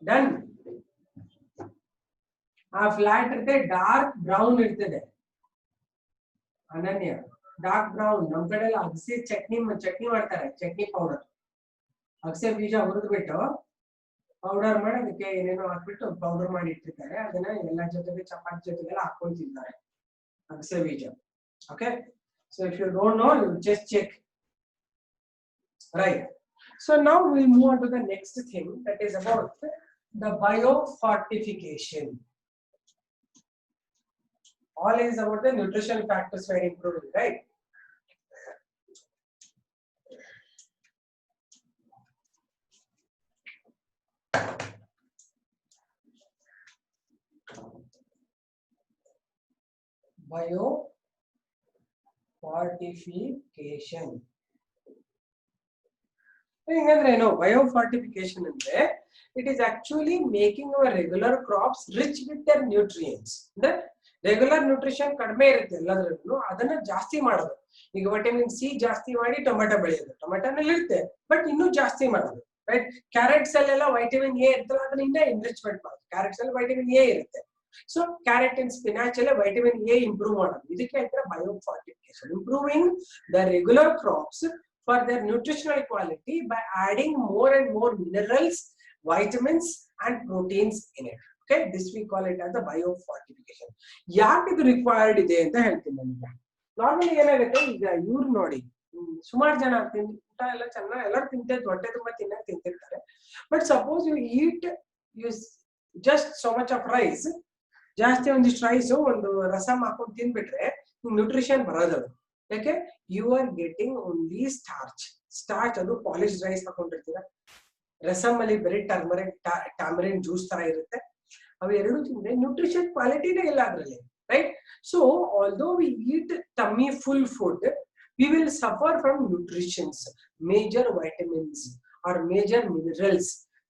Speaker 1: Done. ಆ flat ಇರುತ್ತೆ dark brown ಇರ್ತದೆ. ಅನನ್ಯ dark brown. ನಮ್ ಕಡೆ ಎಲ್ಲ ಅಗಸೆ ಚಟ್ನಿ ಮಾಡ್ತಾರೆ, chutney powder. ಅಗಸೆ ಬೀಜ ಹುರಿದ್ಬಿಟ್ಟು ಪೌಡರ್ ಮಾಡಿ ಅದಕ್ಕೆ ಏನೇನೋ ಹಾಕ್ಬಿಟ್ಟು ಪೌಡರ್ ಮಾಡಿ ಇಟ್ಟಿರ್ತಾರೆ. ಅದನ್ನ ಎಲ್ಲ ಜೊತೆಗೆ ಚಪಾತಿ ಜೊತೆಗೆಲ್ಲ ಹಾಕೊಂಡು ತಿಂತಾರೆ ಅಗಸೆ ಬೀಜ. Okay, so if you don't know you just check. Right. So now we move on to the next thing, that is about the biofortification. All is about the nutrition factors for improving, right? Biofortification. No, biofortification it is actually making our regular crops rich with their nutrients. The regular nutrition kadme irutte elladrಲ್ಲೂ ಅದನ್ನ ಜಾಸ್ತಿ ಮಾಡೋದು. ಈಗ vitamin C ಜಾಸ್ತಿ ಮಾಡಿ tomato ಬೆಳೆಯೋದು, ಟೊಮೆಟೊನಲ್ಲಿ ಇರುತ್ತೆ but ಇನ್ನೂ ಜಾಸ್ತಿ ಮಾಡೋದು. ರೈಟ್, ಕ್ಯಾರೆಟ್ಸ್ ಅಲ್ಲೆಲ್ಲ ವೈಟಮಿನ್ ಎ ಇರ್ತಲ್ಲ, ಅದನ್ನ ಇನ್ನೂ ಎನ್ರಿಚ್ಮೆಂಟ್ ಮಾಡೋದು. ಕ್ಯಾರೆಟ್ಸ್ ಅಲ್ಲಿ ವೈಟಮಿನ್ ಎ ಇರುತ್ತೆ, ಸೊ ಕ್ಯಾರೆಟ್ ಅಂಡ್ ಸ್ಪಿನಾಚ್ ಎಲ್ಲ ವೈಟಮಿನ್ ಎ ಇಂಪ್ರೂವ್ ಮಾಡೋದು. ಇದಕ್ಕೆ ಹೇಳ್ತಾರೆ biofortification. Improving the regular crops for their nutritional quality by adding more and more minerals, vitamins and proteins in it. Okay, this we call it as the biofortification. ಯಾಕೆ ಇದು required ಇದೆ ಅಂತ ಹೇಳ್ತೀನಿ ನಿಮಗೆ. Normally ಏನಾಗುತ್ತೆ, ಈಗ ಇವ್ರು ನೋಡಿ ಸುಮಾರು ಜನ ಊಟ ಎಲ್ಲ ಚೆನ್ನಾಗಿ ಎಲ್ಲರೂ ತಿಂತಾರೆ, ಹೊಟ್ಟೆ ತುಂಬಾ ತಿಂತಿರ್ತಾರೆ. But suppose you eat just so much of rice, ಜಾಸ್ತಿ ಒಂದಿಷ್ಟು ರೈಸ್ ಒಂದು ರಸಮ್ ಹಾಕೊಂಡು ತಿನ್ಬಿಟ್ರೆ ನ್ಯೂಟ್ರಿಷನ್ ಬರೋದದು. ಯಾಕೆ? You are getting only starch. ಅದು ಪಾಲಿಶ್ ರೈಸ್ ಹಾಕೊಂಡಿರ್ತೀರ, ರಸಮ್ ಅಲ್ಲಿ ಬರೀ ಟ್ಯಾಮರಿನ್ ಜ್ಯೂಸ್ ತರ ಇರುತ್ತೆ. ಅವು ಎರಡು ತಿಂದ್ರೆ ನ್ಯೂಟ್ರಿಷನ್ ಕ್ವಾಲಿಟಿನೇ ಇಲ್ಲ ಅದರಲ್ಲಿ, right? So although we eat tummy full food, we will suffer from nutritions, major vitamins or major minerals.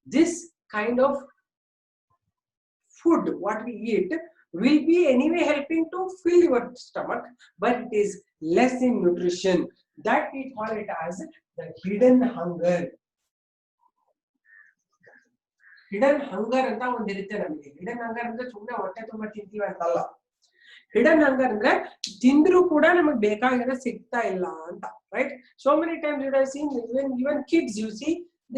Speaker 1: This kind of food what we eat will be anyway helping to fill your stomach, but it is less in nutrition. That we call it as the hidden hunger. Hidden hunger anta ಒಂದು ಇರುತ್ತೆ ನಮಗೆ. hidden hunger ಅಂದ್ರೆ ಸುಮ್ಮನೆ ಹೊಟ್ಟೆ ತುಂಬಾ ತಿಂತೀವಿ ಅಂತಲ್ಲ. hidden hunger ಅಂದ್ರೆ ತಿಂದ್ರು ಕೂಡ ನಮಗೆ ಬೇಕಾಗಿರೋ ಸಿಗ್ತಾ ಇಲ್ಲ ಅಂತ, right? So many times you have seen even kids, you see,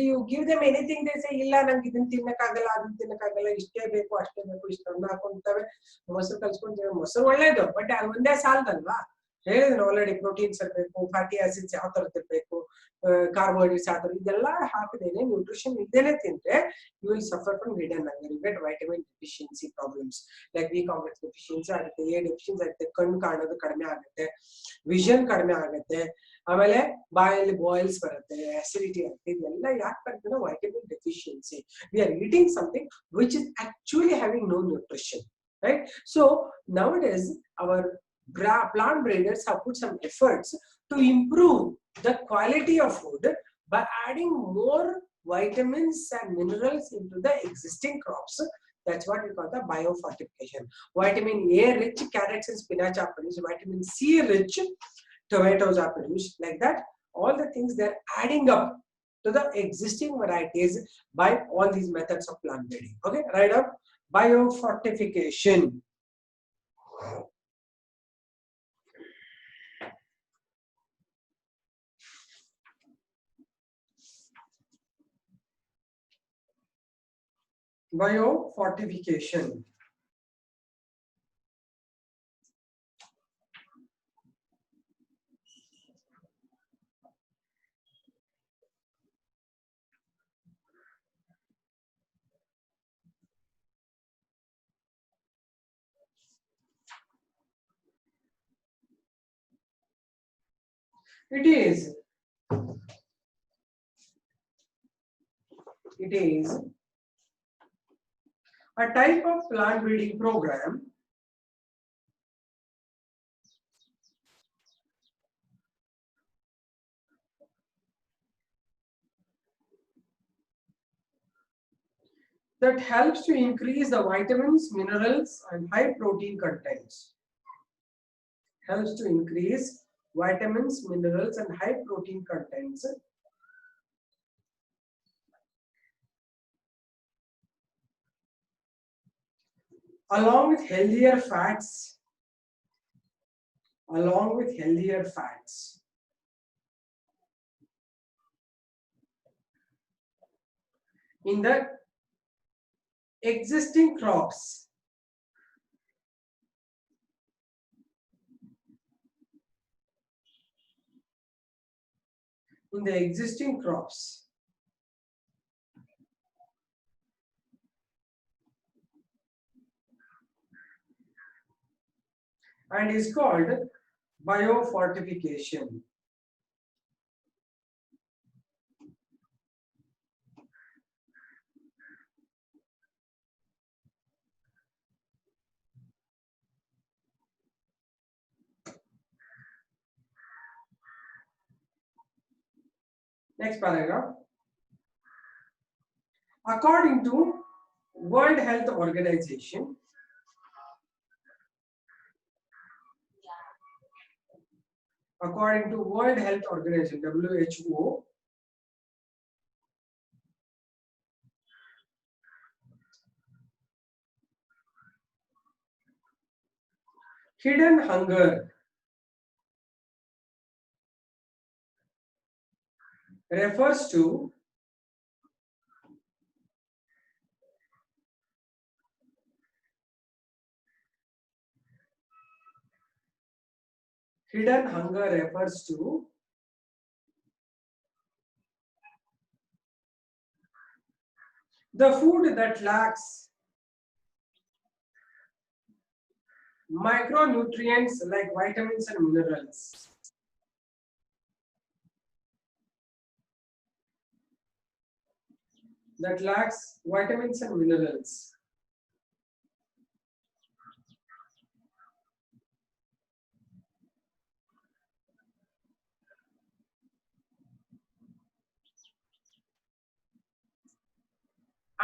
Speaker 1: you give them anything, they say ಇಲ್ಲ ನಂಗೆ ಇದನ್ನ ತಿನ್ನಕ್ಕಾಗಲ್ಲ, ಅದನ್ನ ತಿನ್ನಕ್ಕಾಗಲ್ಲ, ಇಷ್ಟೇ ಬೇಕು ಅಷ್ಟೇ ಬೇಕು, ಇಷ್ಟನ್ನ ಹಾಕೊಂತವೆ. ಮೊಸರು ಕಲ್ಸ್ಕೊಂತೇವೆ, ಮೊಸರು ಒಳ್ಳೇದು, ಬಟ್ ಅದು ಒಂದೇ ಸಾಲದಲ್ವಾ. ಹೇಳಿದ್ರು ಆಲ್ರೆಡಿ ಪ್ರೋಟೀನ್ಸ್ ಇರಬೇಕು, ಫ್ಯಾಟಿ ಆಸಿಡ್ಸ್ ಯಾವ ತರದ್ ಇರಬೇಕು, carbohydrates ಆದರೂ ಇದೆಲ್ಲ ಹಾಕದೇನೆ ನ್ಯೂಟ್ರಿಷನ್ ಇಲ್ದೇನೆ ತಿಂದ್ರೆ you will suffer from hidden hunger. You get vitamin deficiency problems like B complex deficiency ಆಗುತ್ತೆ, A deficiency ಆಗುತ್ತೆ, ಕಣ್ಣು ಕಾಣೋದು ಕಡಿಮೆ ಆಗುತ್ತೆ, ವಿಷನ್ ಕಡಿಮೆ ಆಗುತ್ತೆ, ಆಮೇಲೆ ಬಾಯಲ್ಲಿ ಬಾಯ್ಲ್ಸ್ ಬರುತ್ತೆ, acidity ಆಗುತ್ತೆ. ಇದೆಲ್ಲ ಯಾಕೆ ಬರ್ತದೆ? vitamin deficiency. We are eating something which is actually having no nutrition, right? So nowadays our plant breeders have put some efforts to improve the quality of food by adding more vitamins and minerals into the existing crops. That's what we call the biofortification. Vitamin A rich carrots and spinach are produced. Vitamin C rich tomatoes are produced. Like that, all the things they're adding up to the existing varieties by all these methods of plant breeding. Okay, right up biofortification. Biofortification. It is a type of plant breeding program that helps to increase the vitamins, minerals, and high protein contents. Helps to increase vitamins, minerals, and high protein contents along with healthier fats. In the existing crops. In the existing crops. And is called biofortification. Next paragraph. According to World Health Organization, WHO, hidden hunger refers to the food that lacks micronutrients like vitamins and minerals. That lacks vitamins and minerals.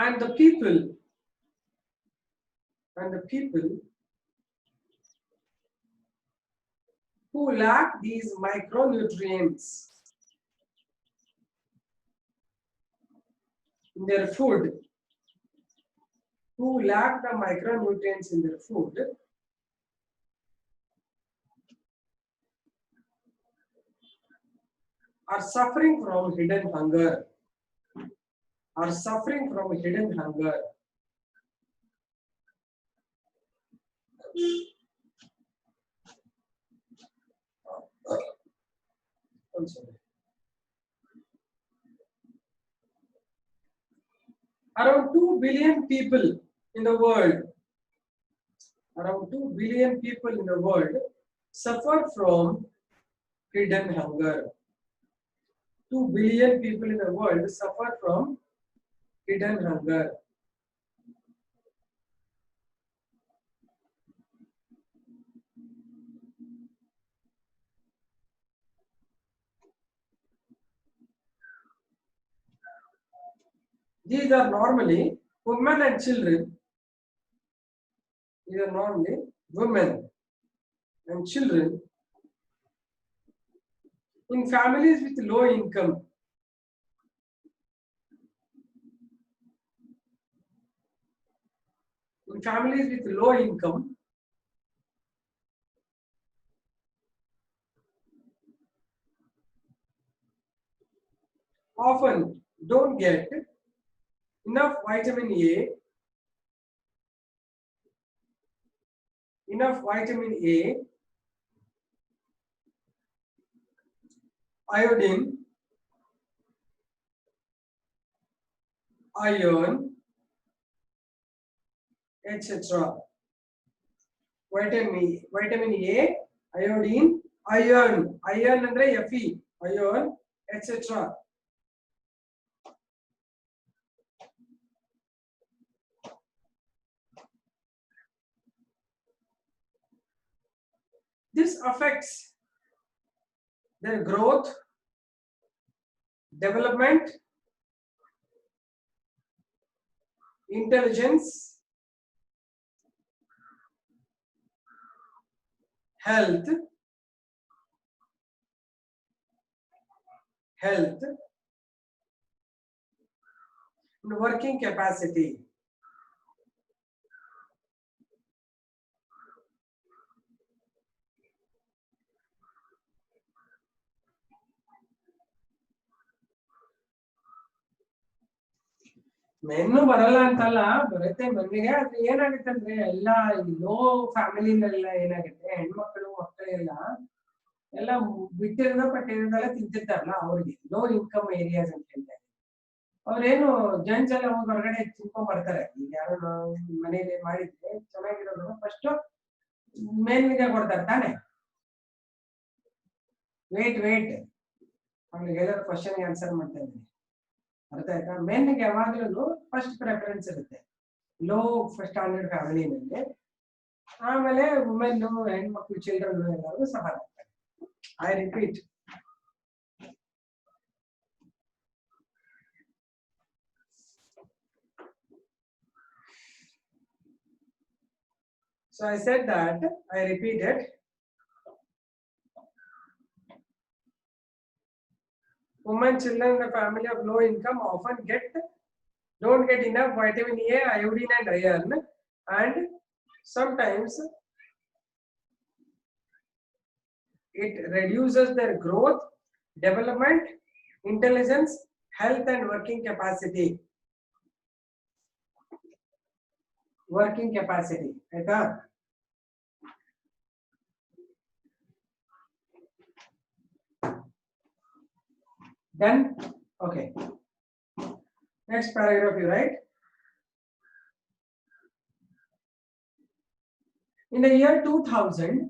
Speaker 1: And the people who lack these micronutrients in their food, are suffering from hidden hunger. I'm sorry. Around 2 billion people in the world, around 2 billion people in the world suffer from hidden hunger. 2 billion people in the world suffer from hidden hunger. These are normally women and children. These are normally women and children in families with low income. In families with low income, often don't get enough vitamin A, iodine, iron, etc. Vitamin A, iodine, iron andre Fe, iron, etc. This affects their growth, development, intelligence, health, and working capacity. ಮೆನ್ನು ಬರಲ್ಲ ಅಂತಲ್ಲ, ಬರುತ್ತೆ ಮನೆಗೆ. ಆದ್ರೆ ಏನಾಗುತ್ತೆ ಅಂದ್ರೆ ಎಲ್ಲ low ಫ್ಯಾಮಿಲಿನೆಲ್ಲ ಏನಾಗುತ್ತೆ, ಹೆಣ್ಮಕ್ಳು ಮಕ್ಕಳೆಲ್ಲ ಎಲ್ಲ ಬಿಟ್ಟಿರೋದ ಪಟ್ಟಿರೋದೆಲ್ಲ ತಿಂತಿರ್ತಾರಲ್ಲ, ಅವ್ರಿಗೆ ಲೋ ಇನ್ಕಮ್ ಏರಿಯಾಸ್ ಅಂತ ಹೇಳ್ತಾರೆ. ಅವ್ರೇನು ಜೆಂಟ್ಸ್ ಎಲ್ಲ ಹೋಗಿ ಹೊರಗಡೆ ತಿನ್ಕೊಂಡ್ ಬರ್ತಾರೆ. ಈಗ ಯಾರು ಮನೇಲಿ ಮಾಡಿದ್ರೆ ಚೆನ್ನಾಗಿರೋದು ಫಸ್ಟ್ ಮೇನ್ಗೆ ಕೊಡ್ತಾರೆ ತಾನೆ. ವೇಟ್ ಅವ್ನಿಗೆ ಎಲ್ಲರೂ ಕ್ವಶನ್ಗೆ ಆನ್ಸರ್ ಮಾಡ್ತಾ ಇದ್ದೀನಿ, ಅರ್ಥ ಆಯ್ತಾ? ಮೆನ್ಗೆ ಯಾವಾಗ್ಲೂ ಫಸ್ಟ್ ಪ್ರೆಫರೆನ್ಸ್ ಇರುತ್ತೆ ಲೋ ಸ್ಟ್ಯಾಂಡರ್ಡ್ ಫ್ಯಾಮಿಲಿನಲ್ಲಿ. ಆಮೇಲೆ ವುಮೆನ್, ಹೆಣ್ಮಕ್ಳು, ಚಿಲ್ಡ್ರನ್ ಎಲ್ಲರೂ ಸಫರ್ ಆಗ್ತಾರೆ. I repeat, so I said that, I repeat it. Women, children in the family of low income often don't get enough vitamin A, iodine and iron, and sometimes it reduces their growth, development, intelligence, health and working capacity. ಆಯ್ತಾ? Then, okay. Next paragraph you write. In the year 2000,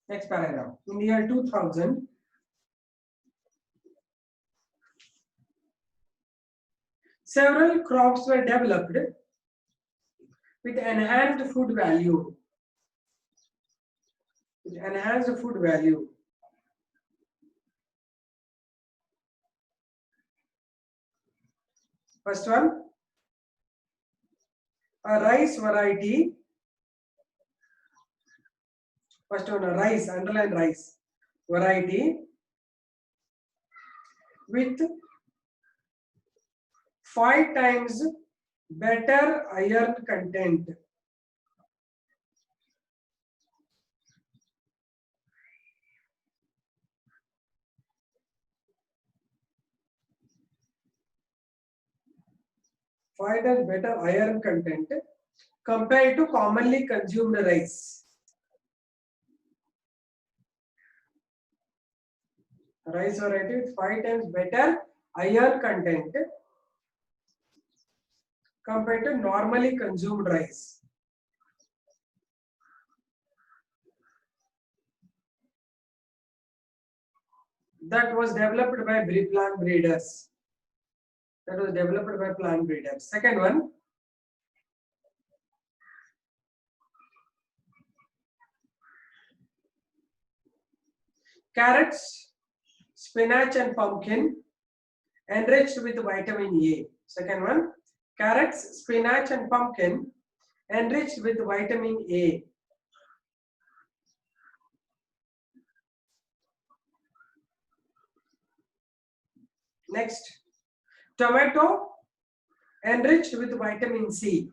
Speaker 1: next paragraph. In the year 2000, several crops were developed with enhanced food value. First one, a rice variety. First one, a rice, underline rice variety with 5 times better iron content. Better iron content compared to commonly consumed rice. Rice variety with 5 times better iron content compared to normally consumed rice. That was developed by plant breeders. That was developed by plant breeders. Second one. Carrots, spinach and pumpkin enriched with vitamin A. Second one. Carrots, spinach and pumpkin enriched with vitamin A. Next, tomato enriched with vitamin C.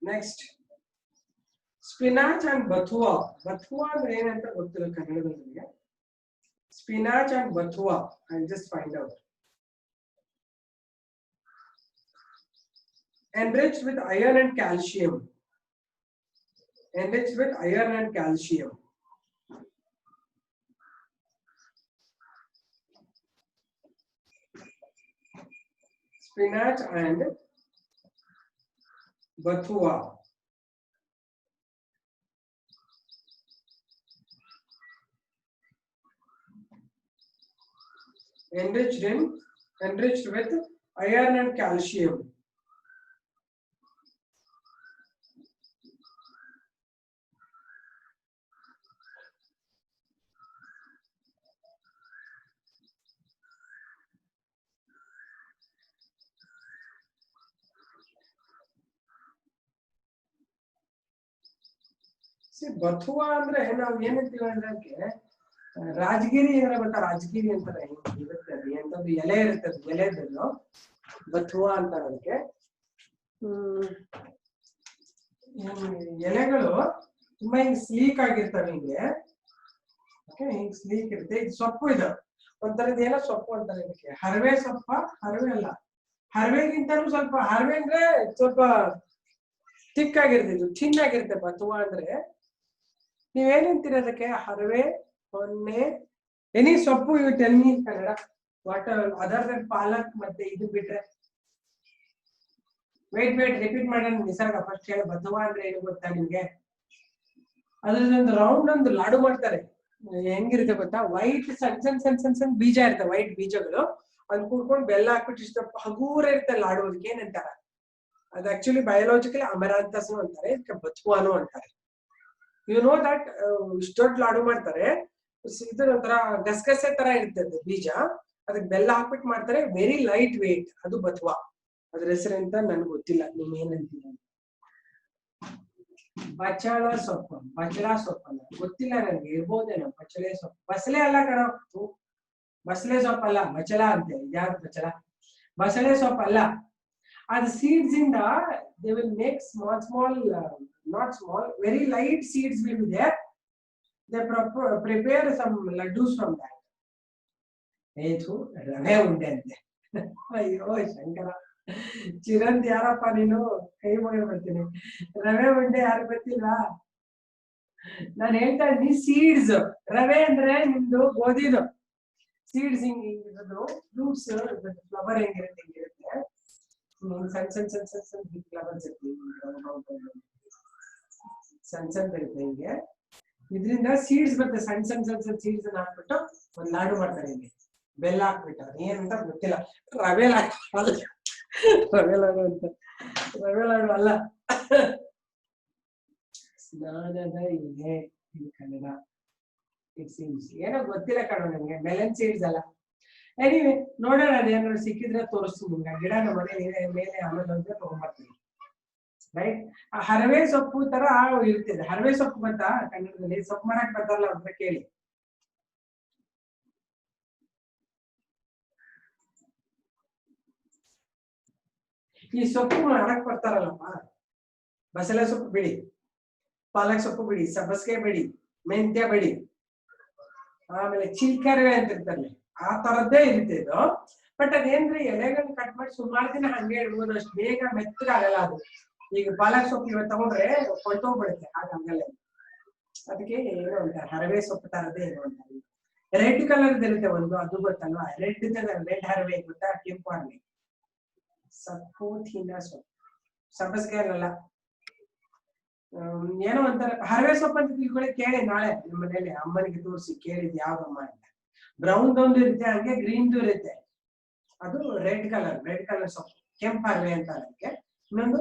Speaker 1: Next, spinach and bathua. Bathua ಅಂದ್ರೆ ಏನಂತ ಗೊತ್ತಿಲ್ಲ ಕನ್ನಡದಲ್ಲಿ. Spinach and bathua. I'll just find out. Enriched with iron and calcium. Enriched with iron and calcium. Spinach and bathua. Enriched with iron and calcium. See, bathua ಅಂದ್ರೆ ನಾವು ಏನಂತೀವಿ ಅಂದ್ರೆ ರಾಜಗಿರಿ ಅಂದ್ರೆ ಗೊತ್ತಾ ರಾಜಗಿರಿ ಅಂತಾರೆ ಇರುತ್ತೆ ಅದು ಎಂತದ್ದು ಎಲೆ ಇರುತ್ತೆ ಅದು ಎಲೆದನ್ನು ಬಥುವಾ ಅಂತಾರೆ ಅದಕ್ಕೆ ಎಲೆಗಳು ತುಂಬಾ ಹಿಂಗ್ ಸ್ಲೀಕ್ ಆಗಿರ್ತವೆ ಹಿಂಗೆ ಓಕೆ ಹಿಂಗ್ ಸ್ಲೀಕ್ ಇರುತ್ತೆ ಇದು ಸೊಪ್ಪು ಇದು ಒಂಥರದ್ದು ಏನೋ ಸೊಪ್ಪು ಅಂತಾರೆ ಇದಕ್ಕೆ ಹರವೆ ಸೊಪ್ಪ ಹರವೆ ಅಲ್ಲ ಹರವೆಗಿಂತಲೂ ಸ್ವಲ್ಪ ಹರವೆ ಅಂದ್ರೆ ಸ್ವಲ್ಪ ಥಿಕ್ ಆಗಿರುತ್ತೆ ಇದು ಥಿನ್ ಆಗಿರುತ್ತೆ ಬಥುವಾ ಅಂದ್ರೆ ನೀವೇನಂತೀರ ಅದಕ್ಕೆ ಹರವೆ ಹೊನ್ನೆ ಎನಿ ಸೊಪ್ಪು you tell me in Kannada what other than palak ಮತ್ತೆ ಇದು ಬಿಟ್ರೆ ವೇಟ್ ರಿಪೀಟ್ ಮಾಡೋಣ ನಿಸರ್ಗ ಫಸ್ಟ್ ಹೇಳಿ ಬಥುವಾ ಅಂದ್ರೆ ಏನು ಗೊತ್ತಾ ನಿಮ್ಗೆ ಅದ್ರದೊಂದು ರೌಂಡ್ ಒಂದು ಲಾಡು ಮಾಡ್ತಾರೆ ಹೆಂಗಿರುತ್ತೆ ಗೊತ್ತಾ ವೈಟ್ ಸಣ್ಣ ಬೀಜ ಇರುತ್ತೆ ವೈಟ್ ಬೀಜಗಳು ಅದ್ ಕೂಡ್ಕೊಂಡು ಬೆಲ್ಲ ಹಾಕ್ಬಿಟ್ಟು ಇಷ್ಟ ಹಗೂರ ಇರುತ್ತೆ ಲಾಡು ಅದಕ್ಕೆ ಏನಂತಾರ ಅದು ಆಕ್ಚುಲಿ ಬಯೋಲಾಜಿಕಲಿ ಅಮರಾಂತಸ್ ಅಂತಾರೆ ಇದಕ್ಕೆ ಬಥುವಾನು ಅಂತಾರೆ ಯು ನೋ ದಟ್ ಇಷ್ಟು ದೊಡ್ಡ ಲಾಡು ಮಾಡ್ತಾರೆ ಇದು ಒಂಥರ ಗಸಗಸೆ ತರ ಇರ್ತದೆ ಬೀಜ ಅದಕ್ಕೆ ಬೆಲ್ಲ ಹಾಕ್ಬಿಟ್ಟು ಮಾಡ್ತಾರೆ ವೆರಿ ಲೈಟ್ ವೇಟ್ ಅದು ಬಥುವಾ ಅದ್ರ ಹೆಸರೆಂತ ನನ್ಗೆ ಗೊತ್ತಿಲ್ಲ ನಿಮ್ ಏನಂತೀರ ಬಚಳ ಸೊಪ್ಪಲ್ಲ ಗೊತ್ತಿಲ್ಲ ನನ್ಗೆ ಇರ್ಬೋದೇನೋ ಬಚಳೆ ಸೊಪ್ಪು ಬಸಳೆ ಅಲ್ಲ ಕಣ ಬಸಳೆ ಸೊಪ್ಪಲ್ಲ ಬಚಳ ಅಂತೆ ಯಾರು ಬಚಳ ಬಸಳೆ ಸೊಪ್ಪಲ್ಲ ಅದು ಸೀಡ್ಸ್ ಇಂದ they will make small not small very light seeds will be there they prepare some laddus from that ಏತು ರವೆ ಉಂಡೆ ಅಂತೆ ಅಯ್ಯೋ ಶಂಕರ ಚಿರಂತ್ ಯಾರಪ್ಪ ನೀನು ಕೈ ಮುಗಿ ಬರ್ತೀನಿ ರವೆ ಉಂಡೆ ಯಾರು ಗೊತ್ತಿಲ್ಲ ನಾನು ಹೇಳ್ತಾ ಇದ್ದೀನಿ ಸೀಡ್ಸ್ ರವೆ ಅಂದ್ರೆ ನಿಮ್ದು ಗೋಧಿದು ಸೀಡ್ಸ್ ಹಿಂಗಿರೋದು ಫ್ರೂಟ್ಸ್ ಫ್ಲವರ್ ಹೆಂಗಿರುತ್ತೆ ಸಣ್ಣ ಬಿಗ್ ಫ್ಲವರ್ಸ್ ಸಣ್ಣ ಇರುತ್ತೆ ಹಿಂಗೆ ಇದರಿಂದ ಸೀಡ್ಸ್ ಬರುತ್ತೆ ಸಣ್ಣ ಸೀಡ್ಸ್ ಅನ್ನ ಹಾಕ್ಬಿಟ್ಟು ಒಂದ್ ಲಾಡು ಮಾಡ್ತಾರೆ ಇಲ್ಲಿ ಬೆಲ್ಲ ಹಾಕ್ಬಿಟ್ಟು ಏನಂತ ಗೊತ್ತಿಲ್ಲ ರವೆ ಲಾಡು ಅಂತ ರವೆ ಲಾಡು ಅಲ್ಲ ಸ್ನಾನದ ಎಲೆ ಇದು ಕನ್ನಡ ಇಟ್ ಸೀಮ್ಸ್ ಏನೋ ಗೊತ್ತಿಲ್ಲ ಕಣ ನಮ್ಗೆ ಮೆಲನ್ ಸೀಡ್ಸ್ ಅಲ್ಲ ಎನಿವೆ ನೋಡೋಣ ಅದೇನಾದ್ರು ಸಿಕ್ಕಿದ್ರೆ ತೋರಿಸ್ತೀನಿ ನಿಮ್ಗೆ ಗಿಡ ನಮ್ಮ ಮನೆ ಮೇಲೆ ಆಮೇಲೆ ಅಂತ ತಗೊಂಡ್ಬರ್ತೀನಿ ರೈಟ್ ಆ ಹರವೆ ಸೊಪ್ಪು ತರ ಇರ್ತದೆ ಹರವೆ ಸೊಪ್ಪು ಗೊತ್ತಾ ಕನ್ನಡದಲ್ಲಿ ಸೊಪ್ಪು ಮಾಡಕ್ ಬರ್ತಾರಲ್ಲ ಅಂತ ಕೇಳಿ ಈ ಸೊಪ್ಪು ಮಾಡಕ್ ಬರ್ತಾರಲ್ಲಪ್ಪ ಬಸಳೆ ಸೊಪ್ಪು ಬಿಡಿ ಪಾಲಕ್ ಸೊಪ್ಪು ಬಿಡಿ ಸಬ್ಬಸ್ಗೆ ಬಿಡಿ ಮೆಂತ್ಯ ಬಿಡಿ ಆಮೇಲೆ ಚಿಲ್ಕರವೆ ಅಂತ ಇರ್ತಾರೆ ಆ ತರದ್ದೇ ಇರುತ್ತೆ ಇದು ಬಟ್ ಅದೇನ್ರಿ ಎಲೆಗಳನ್ನ ಕಟ್ ಮಾಡಿ ಸುಮಾರು ದಿನ ಹಂಗೆ ಇಡ್ಬೋದು ಅಷ್ಟು ಬೇಗ ಮೆತ್ತಗಾಗಲ್ಲ ಅದು ಈಗ ಪಾಲಕ್ ಸೊಪ್ಪು ಇವತ್ತು ತಗೊಂಡ್ರೆ ಕೊಂಟೋಗ್ಬಿಡುತ್ತೆ, ಹಾಗಲ್ಲ. ಅದಕ್ಕೆ ಏನೋ ಅಂತಾರೆ ಹರವೆ ಸೊಪ್ಪು ತರದೇ ಏನೋ ಅಂತಾರೆ. ರೆಡ್ ಕಲರ್ ಇರುತ್ತೆ ಒಂದು, ಅದು ಗೊತ್ತಲ್ವಾ? ರೆಡ್ ಹರವೆ ಗೊತ್ತಾ? ಕೆಂಪು ಹರವೆ. ಸಪ್ಪೋತಿನ ಸೊಪ್ಪು, ಸಬ್ಬಸ್ಗೆ ಅಲ್ಲ, ಏನೋ ಅಂತಾರೆ ಹರವೆ ಸೊಪ್ಪು ಅಂತ ತಿಳ್ಕೊಳ್ಳಿ. ಕೇಳಿ ನಾಳೆ ನಿಮ್ಮ ಮನೇಲಿ ಅಮ್ಮನಿಗೆ ತೋರಿಸಿ, ಕೇಳಿದ್ ಯಾವ್ದಮ್ಮ ಅಂತ. ಬ್ರೌನ್ ಒಂದು ಇರುತ್ತೆ, ಹಂಗೆ ಗ್ರೀನ್ ಇರುತ್ತೆ. ಅದು ರೆಡ್ ಕಲರ್ ಸೊಪ್ಪು, ಕೆಂಪು ಹರವೆ ಅಂತ ಅದಕ್ಕೆ. ಇನ್ನೊಂದು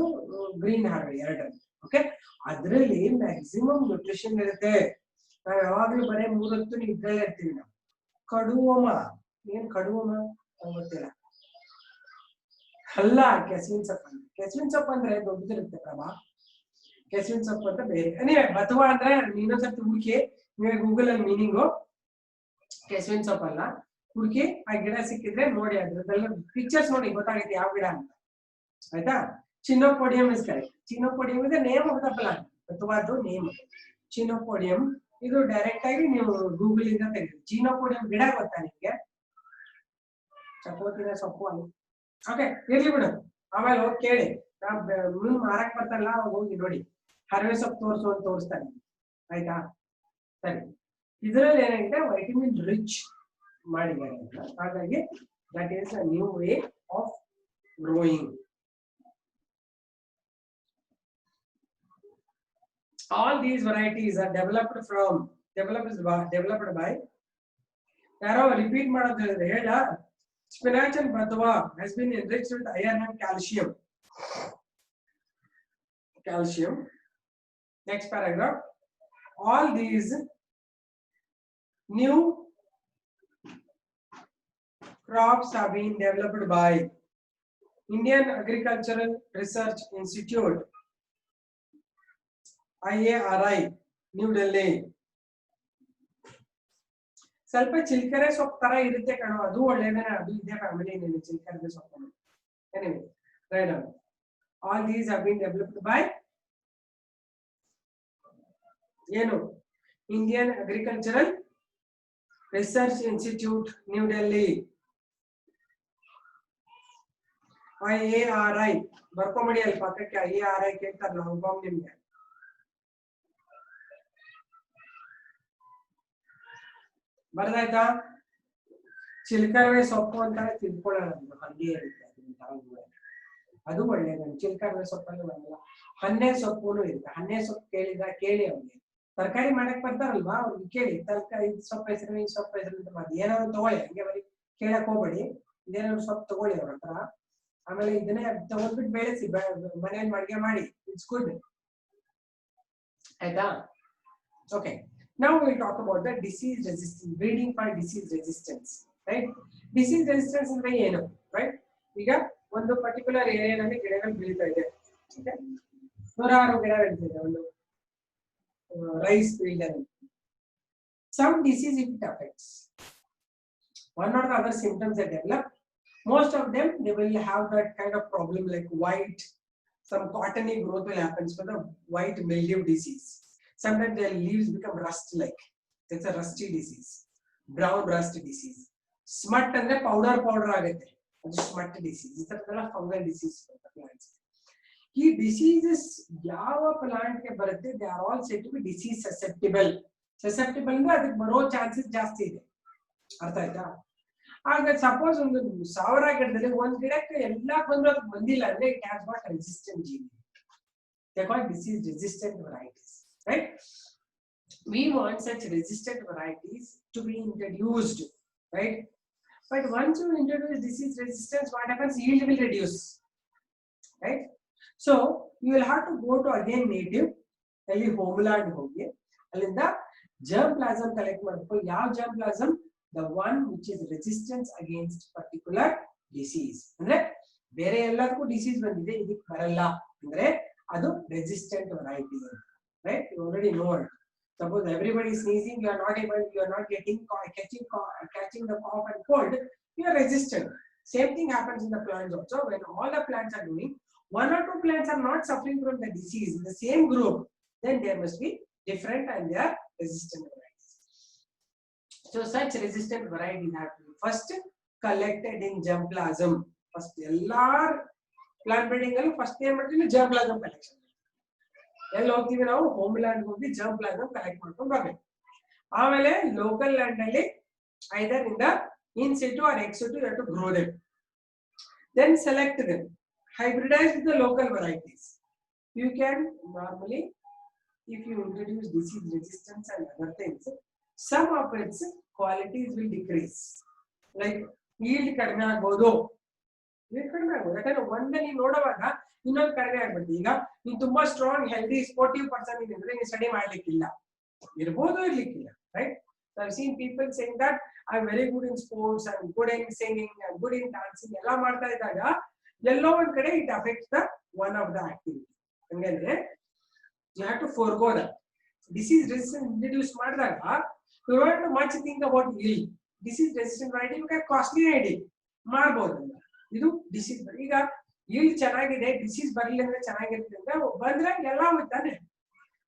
Speaker 1: ಗ್ರೀನ್ ಹರವೆ, ಎರಡರಲ್ಲಿ. ಓಕೆ, ಅದ್ರಲ್ಲಿ ಮ್ಯಾಕ್ಸಿಮಮ್ ನ್ಯೂಟ್ರಿಷನ್ ಇರುತ್ತೆ. ನಾವ್ ಯಾವಾಗ್ಲೂ ಬರೀ 3 ಹೊತ್ತು ಇದ್ರಲ್ಲೇ ಇರ್ತೀವಿ ನಾವು. ಕಡುವಮ, ಏನ್ ಕಡುವಮ ಗೊತ್ತಿಲ್ಲ ಅಲ್ಲ, ಕೆಸುವಿನ ಸೊಪ್ಪು. ಕೆಸುವಿನ ಸೊಪ್ಪು ಅಂದ್ರೆ ದೊಡ್ಡದಿರುತ್ತೆ ಪ್ರಭಾ. ಕೆಸುವಿನ ಸೊಪ್ಪು ಅಂತ ಬೇರೆ. ನೀವೇ ಬತುವ ಅಂದ್ರೆ ಇನ್ನೊಂದ್ಸರ್ತಿ ಹುಡುಕಿ, ನೀವೇ ಗೂಗಲ್ ಅಲ್ಲಿ ಮೀನಿಂಗು. ಕೆಸುವಿನ ಸೊಪ್ಪಲ್ಲ, ಹುಡುಕಿ ಆ ಗಿಡ ಸಿಕ್ಕಿದ್ರೆ ನೋಡಿ, ಅದ್ರದ್ದೆಲ್ಲ ಪಿಕ್ಚರ್ಸ್ ನೋಡಿ ಗೊತ್ತಾಗುತ್ತೆ ಯಾವ ಗಿಡ ಅಂತ. ಆಯ್ತಾ? ಚಿನೋಪೋಡಿಯಂ ಇಸ್ ಕರೆಕ್ಟ್. ಚಿನೋಪೋಡಿಯಂ ಇದೆ ನೇಮ್ ಆಫ್ ದ ಪ್ಲಾಂಟ್, ಬತುವಾದು ನೇಮ್ ಚಿನೋಪೋಡಿಯಂ. ಇದು ಡೈರೆಕ್ಟ್ ಆಗಿ ನೀವು ಗೂಗಲ್ ಇಂದ ತೆಗೆದು. ಚಿನೋಪೋಡಿಯಂ ಗಿಡ ಗೊತ್ತಾ ನಿಮ್ಗೆ? ಚಕೋತಿನ ಸೊಪ್ಪು ಅಲ್ಲಿ. ಓಕೆ, ಇರ್ಲಿ ಬಿಡು, ಆಮೇಲೆ ಹೋಗಿ ಕೇಳಿ. ಮುಂದ್ ಮಾರಕ್ ಬರ್ತಾರಲ್ಲ ಅವಾಗ ಹೋಗಿ ನೋಡಿ, ಹರವೆ ಸೊಪ್ಪು ತೋರಿಸು ಅಂತ ತೋರಿಸ್ತಾನೆ. ಆಯ್ತಾ? ಸರಿ, ಇದರಲ್ಲಿ ಏನಾಗಿದೆ, ವೈಟಮಿನ್ ರಿಚ್ ಮಾಡಿದ್ದಾರೆ ಅಂತ. ಹಾಗಾಗಿ that is a new way of growing. All these varieties are developed by ಯಾರೋ ರಿಪೀಟ್ ಮಾಡೋದು ಹೇಳಿದ್ರೆ ಹೇಳ. Spinach and Badwa has been enriched with iron and calcium. Next paragraph. All these new crops have been developed by Indian Agricultural Research Institute, IARI, New Delhi. ಸ್ವಲ್ಪ ಚಿಲ್ಕರೆ ಸೊಪ್ಪು ತರ ಇರುತ್ತೆ ಕಣೋ, ಅದು ಒಳ್ಳೇದೇ, ಅದು ಇದೇ ಫ್ಯಾಮಿಲಿ ಚಿಲ್ಕರೆ ಸೊಪ್ಪು. Anyway, right on. All these have been developed by ಏನು? Indian Agricultural Research Institute, New Delhi, IARI. ಬರ್ಕೊಂಬಿಡಿ ಅಲ್ಲಿ ಪಕ್ಕಕ್ಕೆ, IARI ಕೇಳ್ತಾರೆ ನಾವು ನಿಮ್ಗೆ. ಬರ್ದಾಯ್ತಾ? ಚಿಲ್ಕರವೆ ಸೊಪ್ಪು ಅಂತ ತಿಳ್ಕೊಳ್ಳೋಣ, ಹಂಗೆ ಇರುತ್ತೆ ಅದು ಒಳ್ಳೇದು. ಚಿಲ್ಕರವೆ ಸೊಪ್ಪಲ್ಲಿ ಬರಲ್ಲ. ಹನ್ನೆ ಸೊಪ್ಪು ಇರುತ್ತೆ. ಹನ್ನೆ ಸೊಪ್ಪು ಕೇಳಿ ಅವ್ರಿಗೆ ತರಕಾರಿ ಮಾಡಕ್ ಬರ್ತಾರಲ್ವಾ, ಅವ್ರಿಗೆ ಕೇಳಿ ತರಕಾರಿ ಸೊಪ್ಪು ಹೆಸರು, ಈ ಸೊಪ್ಪು ಹೆಸರು ಅಂತ ಮಾಡಿ ಏನಾದ್ರು ತಗೊಳ್ಳಿ. ಹಂಗೆ ಬರೀ ಕೇಳಕ್ ಹೋಗ್ಬೇಡಿ, ಇದೇನಾದ್ರು ಸೊಪ್ಪು ತಗೊಳ್ಳಿ ಅವ್ರ ಹತ್ರ. ಆಮೇಲೆ ಇದನ್ನೇ ತಗೊಂಡ್ಬಿಟ್ಟು ಬೆಳೆಸಿ, ಮನೇಲಿ ಅಡ್ಗೆ ಮಾಡಿ. It's good. ಆಯ್ತಾ? Okay, now we will talk about the disease resistance, breeding for disease resistance, right? Disease resistance ಅಂದ್ರೆ ಏನು, right? ಈಗ ಒಂದು ಪರ್ಟಿಕ್ಯುಲರ್ ಏರಿಯಾದಲ್ಲಿ ಗಿಡಗಳು ಬೆಳೀತಾ ಇದೆ. ಓಕೆ, 106 ಗಿಡ ಬೆಳೀತಿದೆ ಒಂದು ರೈಸ್ ಫೀಲ್ಡ್ ಅಲ್ಲಿ. Some disease it affects. One or the other symptoms that develop, most of them they will have that kind of problem like white, some cottony growth will happen for the white mildew disease. Sometimes their leaves become rust-like. It's a rusty disease. Brown rust disease. Smut and the powder agate. That's smut disease. It's a fungal disease for the plants. These diseases, yava plant ke barutte, they are all said to be disease susceptible. Susceptible ಅಂದ್ರೆ ಅದಕ್ಕೆ ಬರೋ chances ಜಾಸ್ತಿ ಇದೆ. ಅರ್ಥ ಆಯ್ತಾ? ಆಗ suppose ಒಂದು 1000 ಗಿಡದಲ್ಲಿ ಒಂದ್ ಗಿಡಕ್ಕೆ ಎಲ್ಲಾ ಬಂದ್ರು ಅದಕ್ಕೆ ಬಂದಿಲ್ಲ ಅಂದ್ರೆ it has got resistant gene. They are called disease resistant varieties. Right? We want such resistant varieties to be introduced, right? But once you introduce disease resistance, what happens? Yield will reduce, right? So you will have to go to again native, ಅಲ್ಲಿ homeland ಹೋಗಿ ಅಲ್ಲಿಂದ germplasm collect ಮಾಡಬೇಕು. ಯಾವ germplasm? The one which is resistant against particular disease. ಅಂದ್ರೆ ಬೇರೆ ಎಲ್ಲದಕ್ಕೂ disease ಬಂದಿದೆ, ಇದಕ್ಕೆ ಬರಲ್ಲ ಅಂದ್ರೆ ಅದು resistant variety. Right? You already know it. Suppose everybody is sneezing, you are not catching the cough and cold, you are resistant. Same thing happens in the plants also. When all the plants are doing, 1 or 2 plants are not suffering from the disease in the same group, then there must be different and they are resistant varieties. So such resistant varieties have to be first collected in germplasm. First, plant breeding ಅಲ್ಲಿ first ಏನ್ ಮಾಡ್ತೀವಿ germ plasm collection. ಎಲ್ಲಿ ಹೋಗ್ತೀವಿ ನಾವು home land ಹೋಗಿ germ plasm collect ಮಾಡ್ಕೊಂಡು ಬರ್ಬೇಕು. ಆಮೇಲೆ ಲೋಕಲ್ ಲ್ಯಾಂಡ್ ಅಲ್ಲಿ either in the in situ or ex situ you have to grow them, then select them, hybridize with the local varieties. You can normally, if you introduce disease resistance and other things, some of its qualities will decrease, like yield ಕಡಿಮೆ ಆಗಬಹುದು. yield ಕಡಿಮೆ ಆಗಬಹುದು ಯಾಕಂದ್ರೆ ಒಂದೇ ನೀವು ನೋಡುವಾಗ ಇನ್ನೊಂದು ಕಡಿಮೆ ಆಗ್ಬಿಡುತ್ತೆ. ಈಗ ನೀವು ತುಂಬಾ ಸ್ಟ್ರಾಂಗ್ ಹೆಲ್ದಿ ಸ್ಪೋರ್ಟಿವ್ ಪರ್ಸನ್ ಇದ್ರೆ ನೀವು ಸ್ಟಡಿ ಮಾಡ್ಲಿಕ್ಕಿಲ್ಲ, ಇರಬಹುದು ಇರ್ಲಿಕ್ಕಿಲ್ಲ, right? So I've seen people saying that I'm very good in sports, I'm good in singing, I'm good in dancing, ಎಲ್ಲ ಮಾಡ್ತಾ ಇದ್ದಾಗ ಎಲ್ಲೋ ಒಂದ್ ಕಡೆ it affects the one of the activity. ಹಂಗಂದ್ರೆ you have to forego that. Disease resistant introduce ಮಾಡಿದಾಗ you don't have to much think about yield. Disease resistant variety you can costly ID ಮಾಡಬಹುದು. ಇದು disease ಈಗ yield ಚೆನ್ನಾಗಿದೆ, disease ಬರಲಿಲ್ಲ ಅಂದ್ರೆ ಚೆನ್ನಾಗಿರುತ್ತೆ ಅಂದ್ರೆ ಬಂದ್ರೆ ಎಲ್ಲ ಹೋಗ್ತಾನೆ.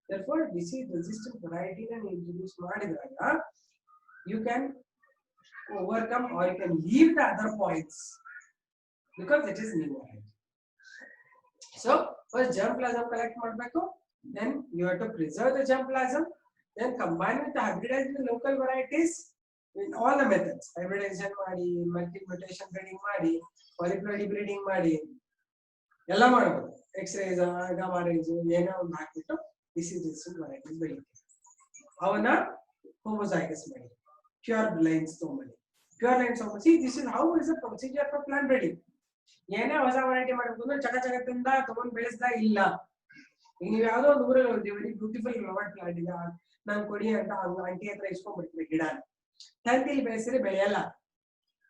Speaker 1: Therefore disease resistant variety na introduce ಮಾಡಿದಾಗ you can overcome or you can leave the other points because it is new variety. So first germplasm collect ಮಾಡಬೇಕು, then you have to preserve the germplasm, then combine with the hybridized with local varieties in all the methods. Hybridization ಮಾಡಿ, multi mutation breeding ಮಾಡಿ, polyploidy breeding ಮಾಡಿ ಎಲ್ಲ ಮಾಡಬಹುದು. X-rays, gamma rays ಏನೋ ಒಂದು ಹಾಕಿಬಿಟ್ಟು disease resistant varieties ಬೆಳಿತೀವಿ. ಅವನ್ನ homozygous ಮಾಡಿ pure lines ತಗೊಂಬನ್ನಿ. Pure lines ತಗೊಂಡು see this is how is the procedure for plant breeding. ಏನೇ ಹೊಸ ವೆರೈಟಿ ಮಾಡಬೇಕು ಅಂದ್ರೆ ಚಕಚಕದಿಂದ ತಗೊಂಡು ಬೆಳೆಸ್ತಾ ಇಲ್ಲ. ಈಗ ನೀವು ಯಾವುದೋ ಒಂದು ಊರಲ್ಲಿ ಹೋಗ್ತೀವಿ, ವೆರಿ ಬ್ಯೂಟಿಫುಲ್ ಫ್ಲವರ್ ಪ್ಲಾಂಟ್ ಇದೆ, ನಾನು ಕೊಡಿ ಅಂತ ಆಂಟಿ ಹತ್ರ ಇಸ್ಕೊಂಡ್ಬಿಡ್ತೀವಿ ಗಿಡನ. ತಂತಿಲಿ ಬೆಳೆಸಿದ್ರೆ ಬೆಳೆಯಲ್ಲ,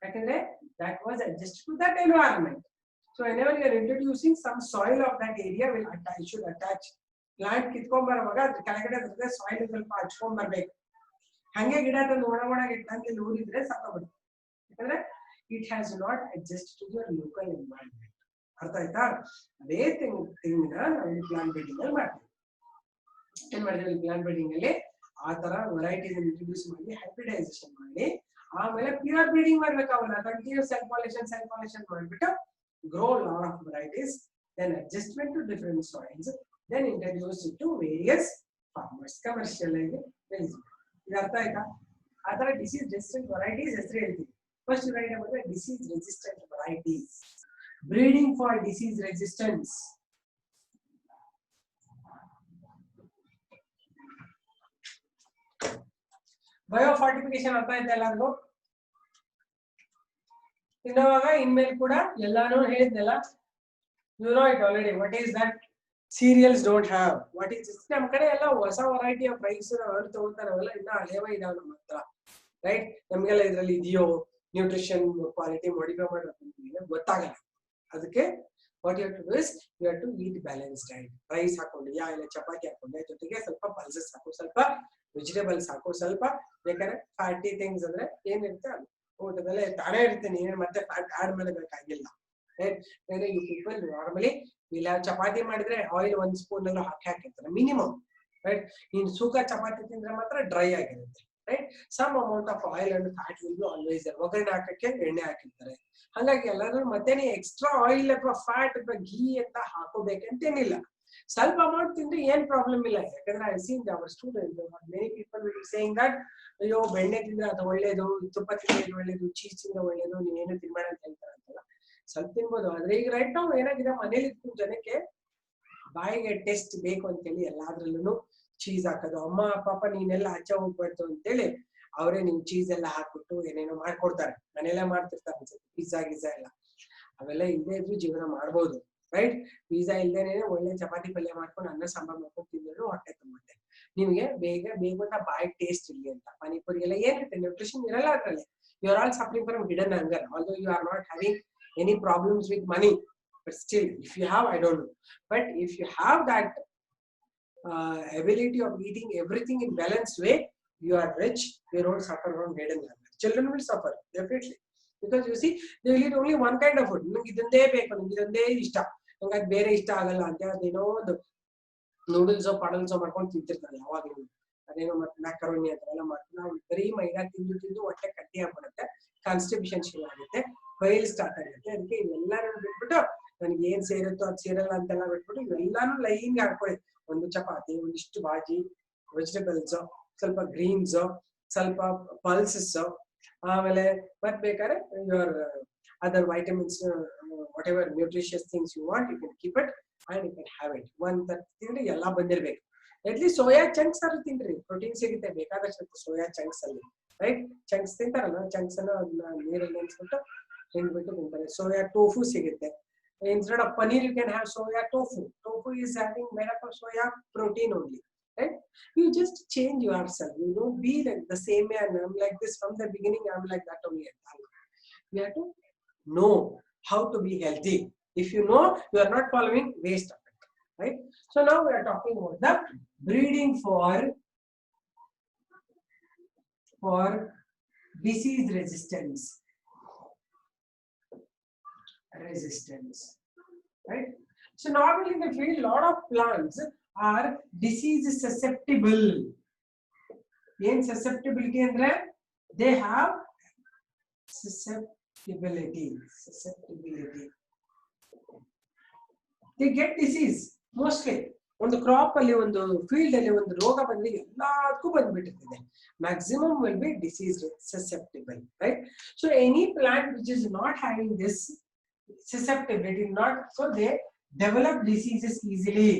Speaker 1: ಯಾಕಂದ್ರೆ that was adjusted to that environment. So whenever you are introducing some soil of that area will attach, should attach. Plant ಕಿತ್ಕೊಂಡ್ ಬರುವಾಗ ಅದ್ರ ಕೆಳಗಡೆ ಬರ್ತದೆ ಸಾಯಿಲ್ ಸ್ವಲ್ಪ ಹಚ್ಕೊಂಡ್ ಬರ್ಬೇಕು. ಹಂಗೆ ಗಿಡ ತಂದು ಒಣಗಿ ತಂತಿಲಿ ಊರಿದ್ರೆ ಸತ್ತೋಗ್ಬಿಡುತ್ತೆ, ಯಾಕಂದ್ರೆ it has not adjust to your local environment. ಅರ್ಥ ಆಯ್ತಾ? ಅದೇ ಥಿಂಗ್ ನಾವು ಪ್ಲಾಂಟ್ ಬ್ರೀಡಿಂಗ್ ಅಲ್ಲಿ ಮಾಡ್ತೀವಿ. ಏನ್ ಮಾಡ್ತೀವಿ ಪ್ಲಾಂಟ್ ಬ್ರೀಡಿಂಗ್ ಅಲ್ಲಿ ಆ ತರ ವೆರೈಟೀಸ್ ಇಂಟ್ರೊಡ್ಯೂಸ್ ಮಾಡಿ ಹೈಬ್ರಿಡೈಸೇಷನ್ ಮಾಡಿ ಆಮೇಲೆ ಪ್ಯೂರ್ ಬ್ರೀಡಿಂಗ್ ಮಾಡ್ಬೇಕು. ಅವನ್ನ ಕಂಟಿನ್ಯೂಸ್ ಸೆಲ್ ಪಾಲಿನೇಷನ್ ಮಾಡ್ಬಿಟ್ಟು grow a lot of varieties, then adjustment to different soils, then introduce it to various farmers commercially. ಇದು ಅರ್ಥ ಆಯ್ತಾ? ಆ ತರ ಡಿಸೀಸ್ ರೆಸಿಸ್ಟೆಂಟ್ ವೆರೈಟೀಸ್ ಹೆಸರು ಹೇಳ್ತೀವಿ. First right about the disease resistant varieties, breeding for disease resistance. ಬಯೋಫಾರ್ಟಿಫಿಕೇಶನ್ ಅರ್ಥ ಆಯ್ತಾ ಎಲ್ಲರಿಗೂ? ಇನ್ನುವಾಗ ಇನ್ಮೇಲೆ ಕೂಡ ಎಲ್ಲಾನು ಹೇಳಿದ್ನಲ್ಲ, you know it already. What is that cereals don't have? What is this? ನಮ್ಮ ಕಡೆ ಎಲ್ಲ ಹೊಸ ವೆರೈಟಿ ಆಫ್ ರೈಸ್ ಅವ್ರು ತಗೊಳ್ತಾರಲ್ಲ, ಇನ್ನ ಹಳೆವ ಇದಾವ ನಮ್ಮ ಹತ್ರ, ರೈಟ್? ನಮ್ಗೆಲ್ಲ ಇದ್ರಲ್ಲಿ ಇದೆಯೋ ನ್ಯೂಟ್ರಿಷನ್ ಕ್ವಾಲಿಟಿ ಮಾಡಿಫೈ ಮಾಡೋದು ಗೊತ್ತಾಗಲ್ಲ. ಅದಕ್ಕೆ what you have to do is you have to eat balanced diet. Rice ಹಾಕೊಂಡು ಇಲ್ಲ ಚಪಾತಿ ಹಾಕೊಂಡೆ, ಜೊತೆಗೆ ಸ್ವಲ್ಪ ಪಲ್ಸಸ್ ಹಾಕು, ಸ್ವಲ್ಪ ವೆಜಿಟೇಬಲ್ಸ್ ಹಾಕು, ಸ್ವಲ್ಪ ಬೇಕಾದ್ರೆ ಫ್ಯಾಟಿ ಥಿಂಗ್ಸ್ ಅಂದ್ರೆ ಏನಿರುತ್ತೆ ಅದು ಊಟದಲ್ಲೇ ತಾನೇ ಇರುತ್ತೆ, ನೀನು ಮತ್ತೆ ಫ್ಯಾಟ್ ಆಡ್ ಮಾಡಬೇಕಾಗಿಲ್ಲ. ಯು ಪೀಪಲ್ ನಾರ್ಮಲಿ ಇಲ್ಲ ಚಪಾತಿ ಮಾಡಿದ್ರೆ ಆಯಿಲ್ 1 ಸ್ಪೂನ್ ಎಲ್ಲ ಹಾಕಿರ್ತಾರೆ ಮಿನಿಮಮ್, ರೈಟ್? ನೀನು ಸೂಕ ಚಪಾತಿ ತಿಂದ್ರೆ ಮಾತ್ರ ಡ್ರೈ ಆಗಿರುತ್ತೆ, right? Some amount of oil and fat will be always there. ಒಗ್ಗರಣೆ ಹಾಕಕ್ಕೆ ಎಣ್ಣೆ ಹಾಕಿರ್ತಾರೆ, ಹಾಗಾಗಿ ಎಲ್ಲಾದ್ರೂ ಮತ್ತೇನೆ ಎಕ್ಸ್ಟ್ರಾ ಆಯಿಲ್ ಅಥವಾ ಫ್ಯಾಟ್ ಅಥವಾ ಘೀ ಅಂತ ಹಾಕೋಬೇಕಂತೇನಿಲ್ಲ. ಸ್ವಲ್ಪ ಅಮೌಂಟ್ ತಿಂದ್ರೆ ಏನ್ ಪ್ರಾಬ್ಲಮ್ ಇಲ್ಲ, ಯಾಕಂದ್ರೆ I seen hour students many people will be saying that ಅಯ್ಯೋ ಬೆಣ್ಣೆ ತಿಂದ್ರೆ ಅದು ಒಳ್ಳೇದು, ತುಪ್ಪ ತಿಂದ್ರೆ ಒಳ್ಳೇದು, ಚೀಸ್ ತಿಂದ್ರೆ ಒಳ್ಳೇದು, ನೀವೇನು ತಿನ್ಬೇಡ ಅಂತ ಹೇಳ್ತಾರೆ ಅಂತಲ್ಲ. ಸ್ವಲ್ಪ ತಿನ್ಬೋದು, ಆದ್ರೆ ಈಗ ರೈಟ್ ನಾವು ಏನಾಗಿದೆ ಮನೇಲಿ ಇಟ್ಕೊಂಡು ಜನಕ್ಕೆ ಬಾಯಿಗೆ ಟೇಸ್ಟ್ ಬೇಕು ಅಂತೇಳಿ ಎಲ್ಲಾದ್ರಲ್ಲೂ ಚೀಸ್ ಹಾಕೋದು. ಅಮ್ಮ ಪಾಪ ನೀನೆಲ್ಲ ಆಚೆ ಹೋಗ್ಬಾರ್ದು ಅಂತೇಳಿ ಅವರೇ ನೀವು ಚೀಸ್ ಎಲ್ಲ ಹಾಕ್ಬಿಟ್ಟು ಏನೇನೋ ಮಾಡ್ಕೊಡ್ತಾರೆ, ಮನೆಯಲ್ಲೇ ಮಾಡ್ತಿರ್ತಾರೆ ಅನ್ಸುತ್ತೆ. ಪಿಜ್ಜಾ ಗಿಜ್ಜಾ ಎಲ್ಲ ಅವೆಲ್ಲ ಇಲ್ಲದೆ ಇದ್ರು ಜೀವನ ಮಾಡ್ಬೋದು, ರೈಟ್? ಪಿಜ್ಜಾ ಇಲ್ದೇನೆ ಒಳ್ಳೆ ಚಪಾತಿ ಪಲ್ಯ ಮಾಡ್ಕೊಂಡು ಅನ್ನ ಸಾಂಬಾರ್ ಮಾಡ್ಕೊಂಡು ತಿಂದ್ರು ಹೊಟ್ಟೆ ತುಂಬುತ್ತೆ. ನಿಮ್ಗೆ ಬೇಗ ಅಂತ ಬಾಯಿ ಟೇಸ್ಟ್ ಇರ್ಲಿ ಅಂತ. ಪಾನಿಪುರಿ ಎಲ್ಲ ಏನಿರುತ್ತೆ ನ್ಯೂಟ್ರಿಷನ್ ಇರಲ್ಲ ಅದ್ರಲ್ಲಿ. You are all suffering from hidden hunger, although you are not having any problems with money, but still if you have, I don't know, but if you have that ability of eating everything in balanced way, you are rich, you don't suffer from hidden hunger. Children will suffer definitely, because you see they will eat only one kind of food. ನಂಗೆ ಇದೊಂದೇ ಬೇಕು, ನಂಗೆ ಇದೊಂದೇ ಇಷ್ಟ, ನಂಗೆ ಅದು ಬೇರೆ ಇಷ್ಟ ಆಗಲ್ಲ ಅಂತ ಅದೇನೋ ಒಂದು ನೂಡಲ್ಸೋ ಪಾಡಲ್ಸೋ ಮಾಡ್ಕೊಂಡು ತಿಂತಿರ್ತಾರೆ ಯಾವಾಗಲೂ. ಅದೇನೋ ಮತ್ತೆ ಮ್ಯಾಕರೋನಿ ಅಂತೆಲ್ಲ ಮಾಡ್ಕೊಂಡು ನಾವು ಬರೀ ಮೈದಾ ತಿಂದು ಹೊಟ್ಟೆ ಕಟ್ಟಿ ಆಗ್ಬಿಡುತ್ತೆ, ಕಾನ್ಸ್ಟಿಪೇಷನ್ ಶುರು ಆಗುತ್ತೆ, ಬೈಲ್ ಸ್ಟಾರ್ಟ್ ಆಗುತ್ತೆ. ಅದಕ್ಕೆ ಇವೆಲ್ಲರೂ ಬಿಟ್ಬಿಟ್ಟು ನನಗೆ ಏನ್ ಸೇರುತ್ತೋ ಅದು ಸೇರಲ್ಲ ಅಂತೆಲ್ಲ ಬಿಟ್ಬಿಟ್ಟು ಇವೆಲ್ಲಾನು ಲೈನ್ಗೆ ಹಾಕೊಳ್ಳಿ. ಒಂದು ಚಪಾತಿ, ಒಂದಿಷ್ಟು ಬಾಜಿ, ವೆಜಿಟೇಬಲ್ಸ್, ಸ್ವಲ್ಪ ಗ್ರೀನ್ಸ್, ಸ್ವಲ್ಪ ಪಲ್ಸಸ್, ಆಮೇಲೆ ಮತ್ ಬೇಕಾದ್ರೆ your other vitamins, whatever nutritious things you want, you can keep it and you can have it. ಒಂದ್ ತಿಂದ್ರೆ ಎಲ್ಲ ಬಂದಿರ್ಬೇಕು. ಅಟ್ಲೀಸ್ಟ್ ಸೋಯಾ ಚಂಕ್ಸ್ ಆದ್ರೂ ತಿನ್ರಿ, ಪ್ರೋಟೀನ್ ಸಿಗುತ್ತೆ ಬೇಕಾದಷ್ಟು ಸೋಯಾ ಚಂಕ್ಸ್ ಅಲ್ಲಿ, ರೈಟ್? ಚಂಕ್ಸ್ ತಿಂತಾರಲ್ಲ, ಚಂಕ್ಸ್ ಅನ್ನು ಅದನ್ನ ನೀರಲ್ಲಿ ನೆನೆಸ್ಬಿಟ್ಟು ಹಿಂಡ್ಬಿಟ್ಟು ತಿಂತಾರೆ. ಸೋಯಾ ಟೋಫು ಸಿಗುತ್ತೆ. Instead of paneer, you can have soya tofu. Tofu is having made up of soya protein only, right? You just change yourself. You don't be like the same way. And I'm like this from the beginning. I'm like that only. You have to know how to be healthy. If you know, you are not following, waste of it, right? So now we are talking about the breeding for disease resistance, right? So normally in the field, a lot of plants are disease susceptible. In susceptibility andre they have susceptibility, they get disease mostly. ಒಂದು crop ಅಲ್ಲಿ, ಒಂದು field ಅಲ್ಲಿ ಒಂದು ರೋಗ ಬಂದ್ರೆ ಎಲ್ಲದಕ್ಕೂ ಬಂದ್ಬಿಟ್ಟಿರ್ತದೆ. Maximum will be disease susceptible, right? So any plant which is not having this susceptibility, not so, they develop diseases easily.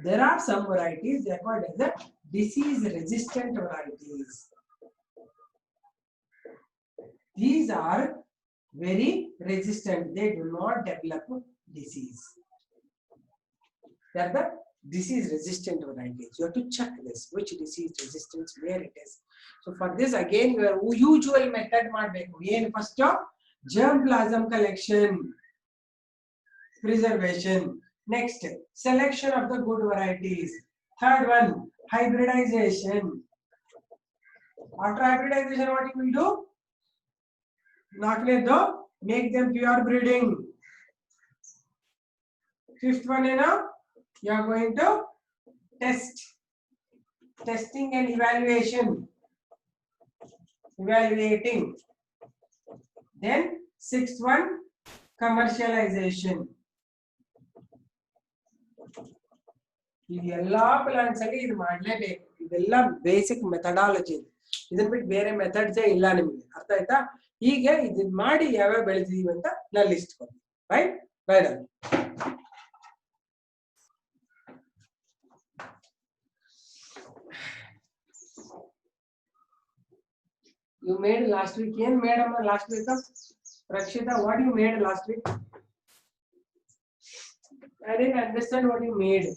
Speaker 1: There are some varieties, they are called as the disease resistant varieties. These are very resistant, they do not develop disease. They are the disease resistant varieties. You have to check this, which disease resistance, where it is. So for this again your usual method ಮಾಡಬೇಕು. ಏನು first? Germplasm collection, preservation. Next, selection of the good varieties. Third one, hybridization. After hybridization, what you will do? Naaknedu, make them pure breeding. Fifth one, you are going to testing and evaluating. Then sixth one, commercialization. ಇದೆಲ್ಲ plants ಅಲ್ಲಿ ಇದು ಮಾಡ್ಲೇಬೇಕು. ಇದೆಲ್ಲ basic methodology. ಇದನ್ನ ಬಿಟ್ಟು ಬೇರೆ ಮೆಥಡ್ಸೇ ಇಲ್ಲ ನಿಮ್ಗೆ. ಅರ್ಥ ಆಯ್ತಾ? ಹೀಗೆ ಇದನ್ನ ಮಾಡಿ ಯಾವ್ಯಾವ ಬೆಳೆದಿದೀವಿ ಅಂತ ನಾನು ಲಿಸ್ಟ್ ಕೊಡ್ತೀನಿ, right? Right. You made last week. Yen made amma last week? Rakshita, what you made last week? I didn't understand what you made.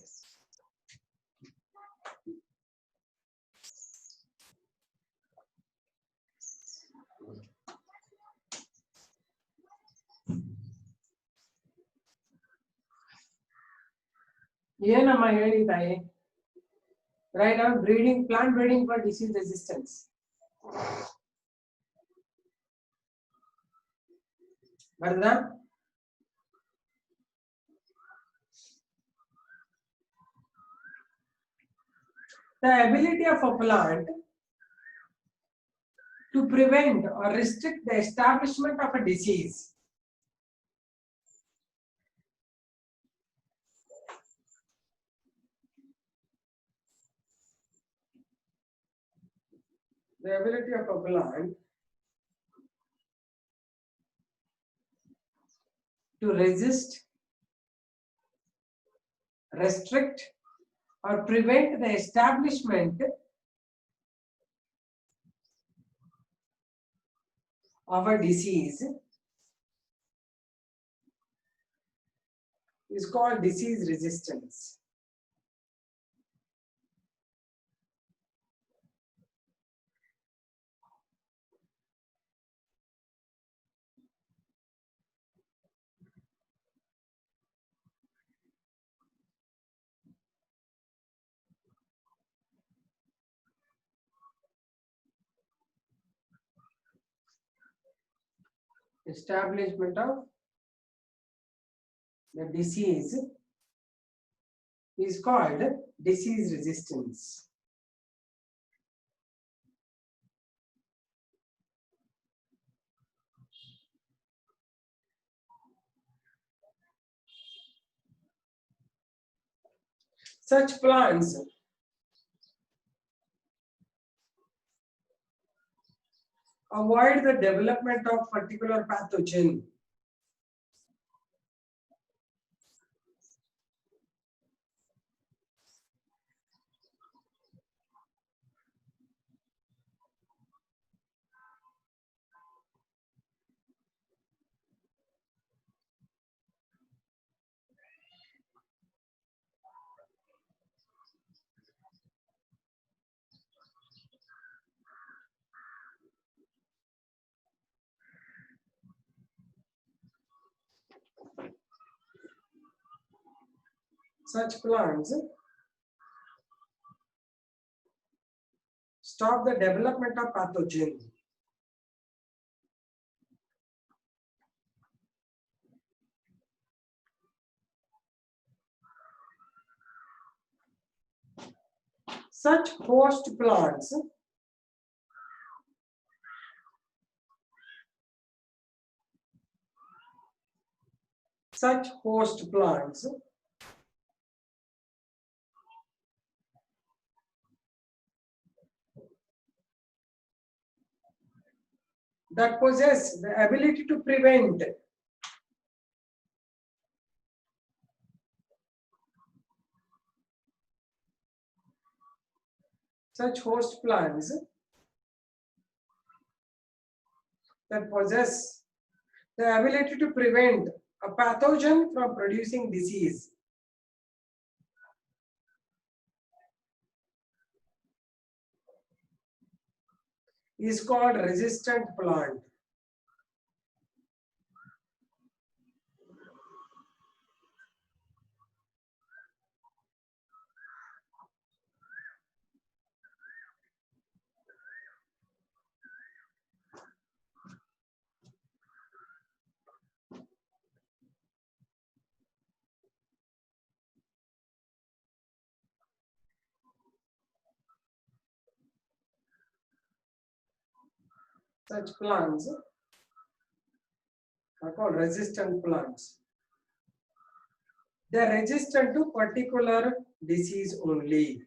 Speaker 1: ಏನಮ್ಮ ಹೇಳಿ ತಾಯಿ? Right now, plant breeding for disease resistance. ಬರ್ದಾ? The ability of a plant to prevent or restrict the establishment of a disease. The ability of a plant to resist, restrict, or prevent the establishment of a disease is called disease resistance. Establishment of the disease is called disease resistance. Such plants avoid the development of particular pathogen. Such plants stop the development of pathogen. Such host plants that possess the ability to prevent such host plants that possess the ability to prevent a pathogen from producing disease is called resistant plant. Such plants are called resistant plants. They are resistant to particular disease only.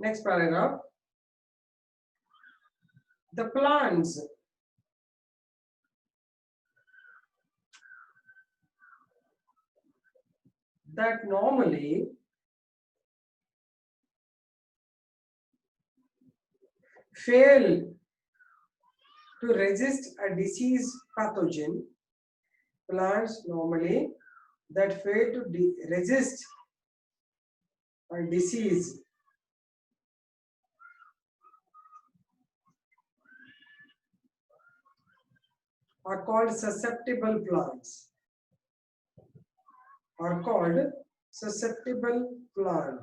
Speaker 1: Next paragraph. The plants that normally fail to resist a disease pathogen, plants normally that fail to resist a disease are called susceptible plants. Are called susceptible plant.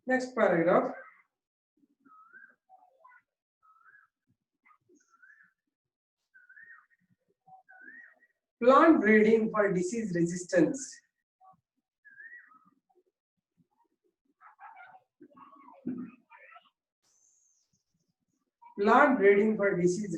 Speaker 1: Next paragraph. Plant breeding for disease resistance. Plant breeding for disease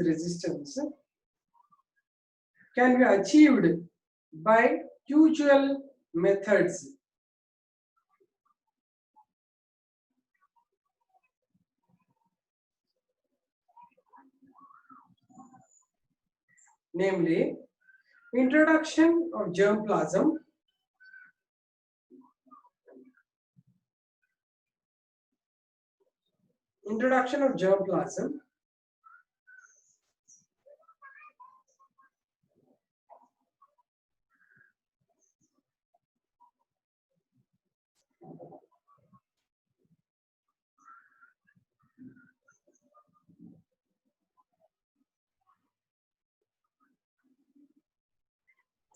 Speaker 1: resistance can be achieved by usual methods, namely Introduction of germplasm. Introduction of germplasm.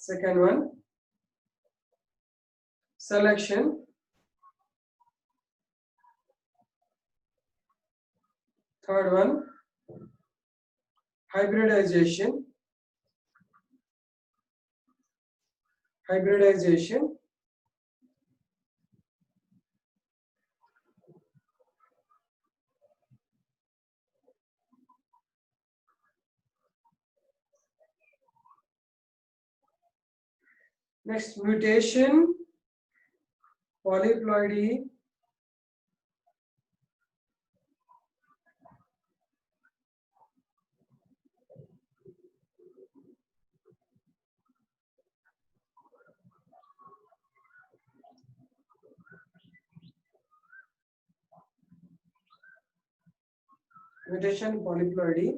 Speaker 1: Second one, selection. Third one, hybridization. Hybridization. Next, mutation, polyploidy, mutation, polyploidy.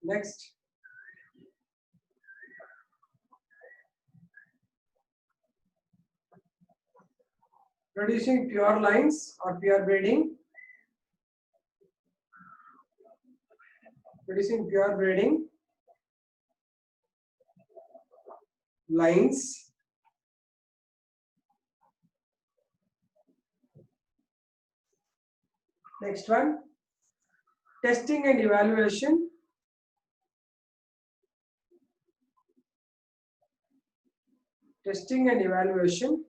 Speaker 1: Next, producing pure lines or pure breeding. Producing pure breeding lines. Next one, testing and evaluation. Testing and evaluation.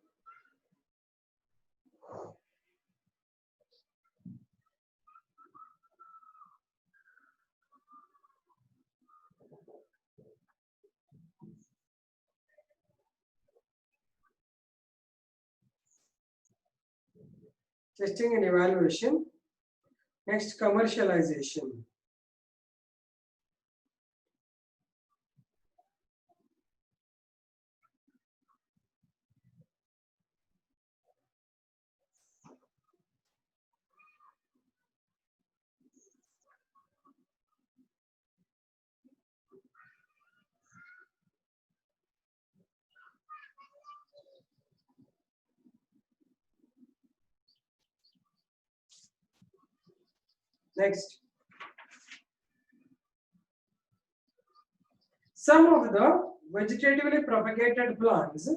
Speaker 1: Testing and evaluation. Next, commercialization. Next, some of the vegetatively propagated plants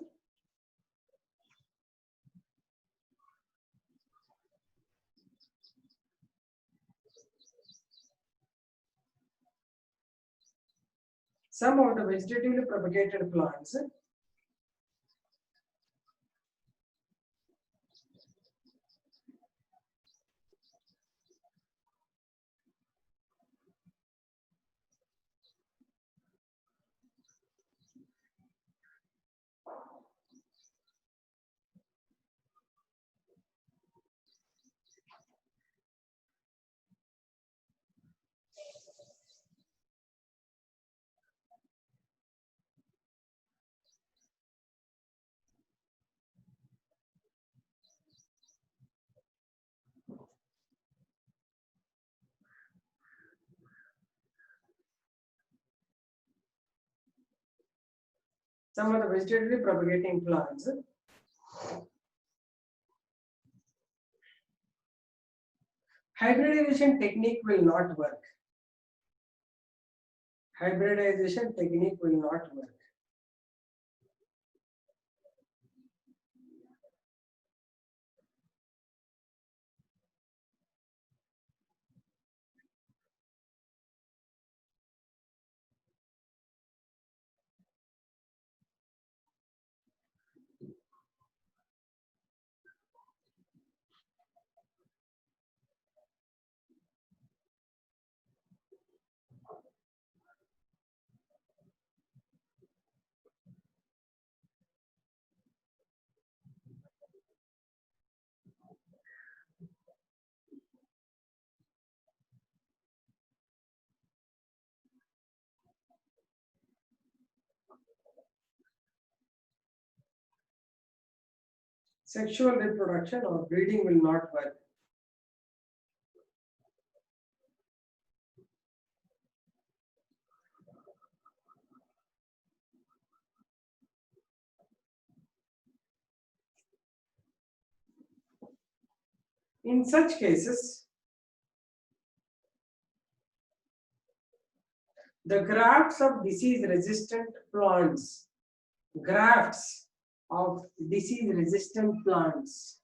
Speaker 1: some of the vegetatively propagating plants hybridization technique will not work. Hybridization technique will not work. sexual reproduction or breeding will not work. In such cases, the grafts of disease-resistant plants, grafts of disease-resistant plants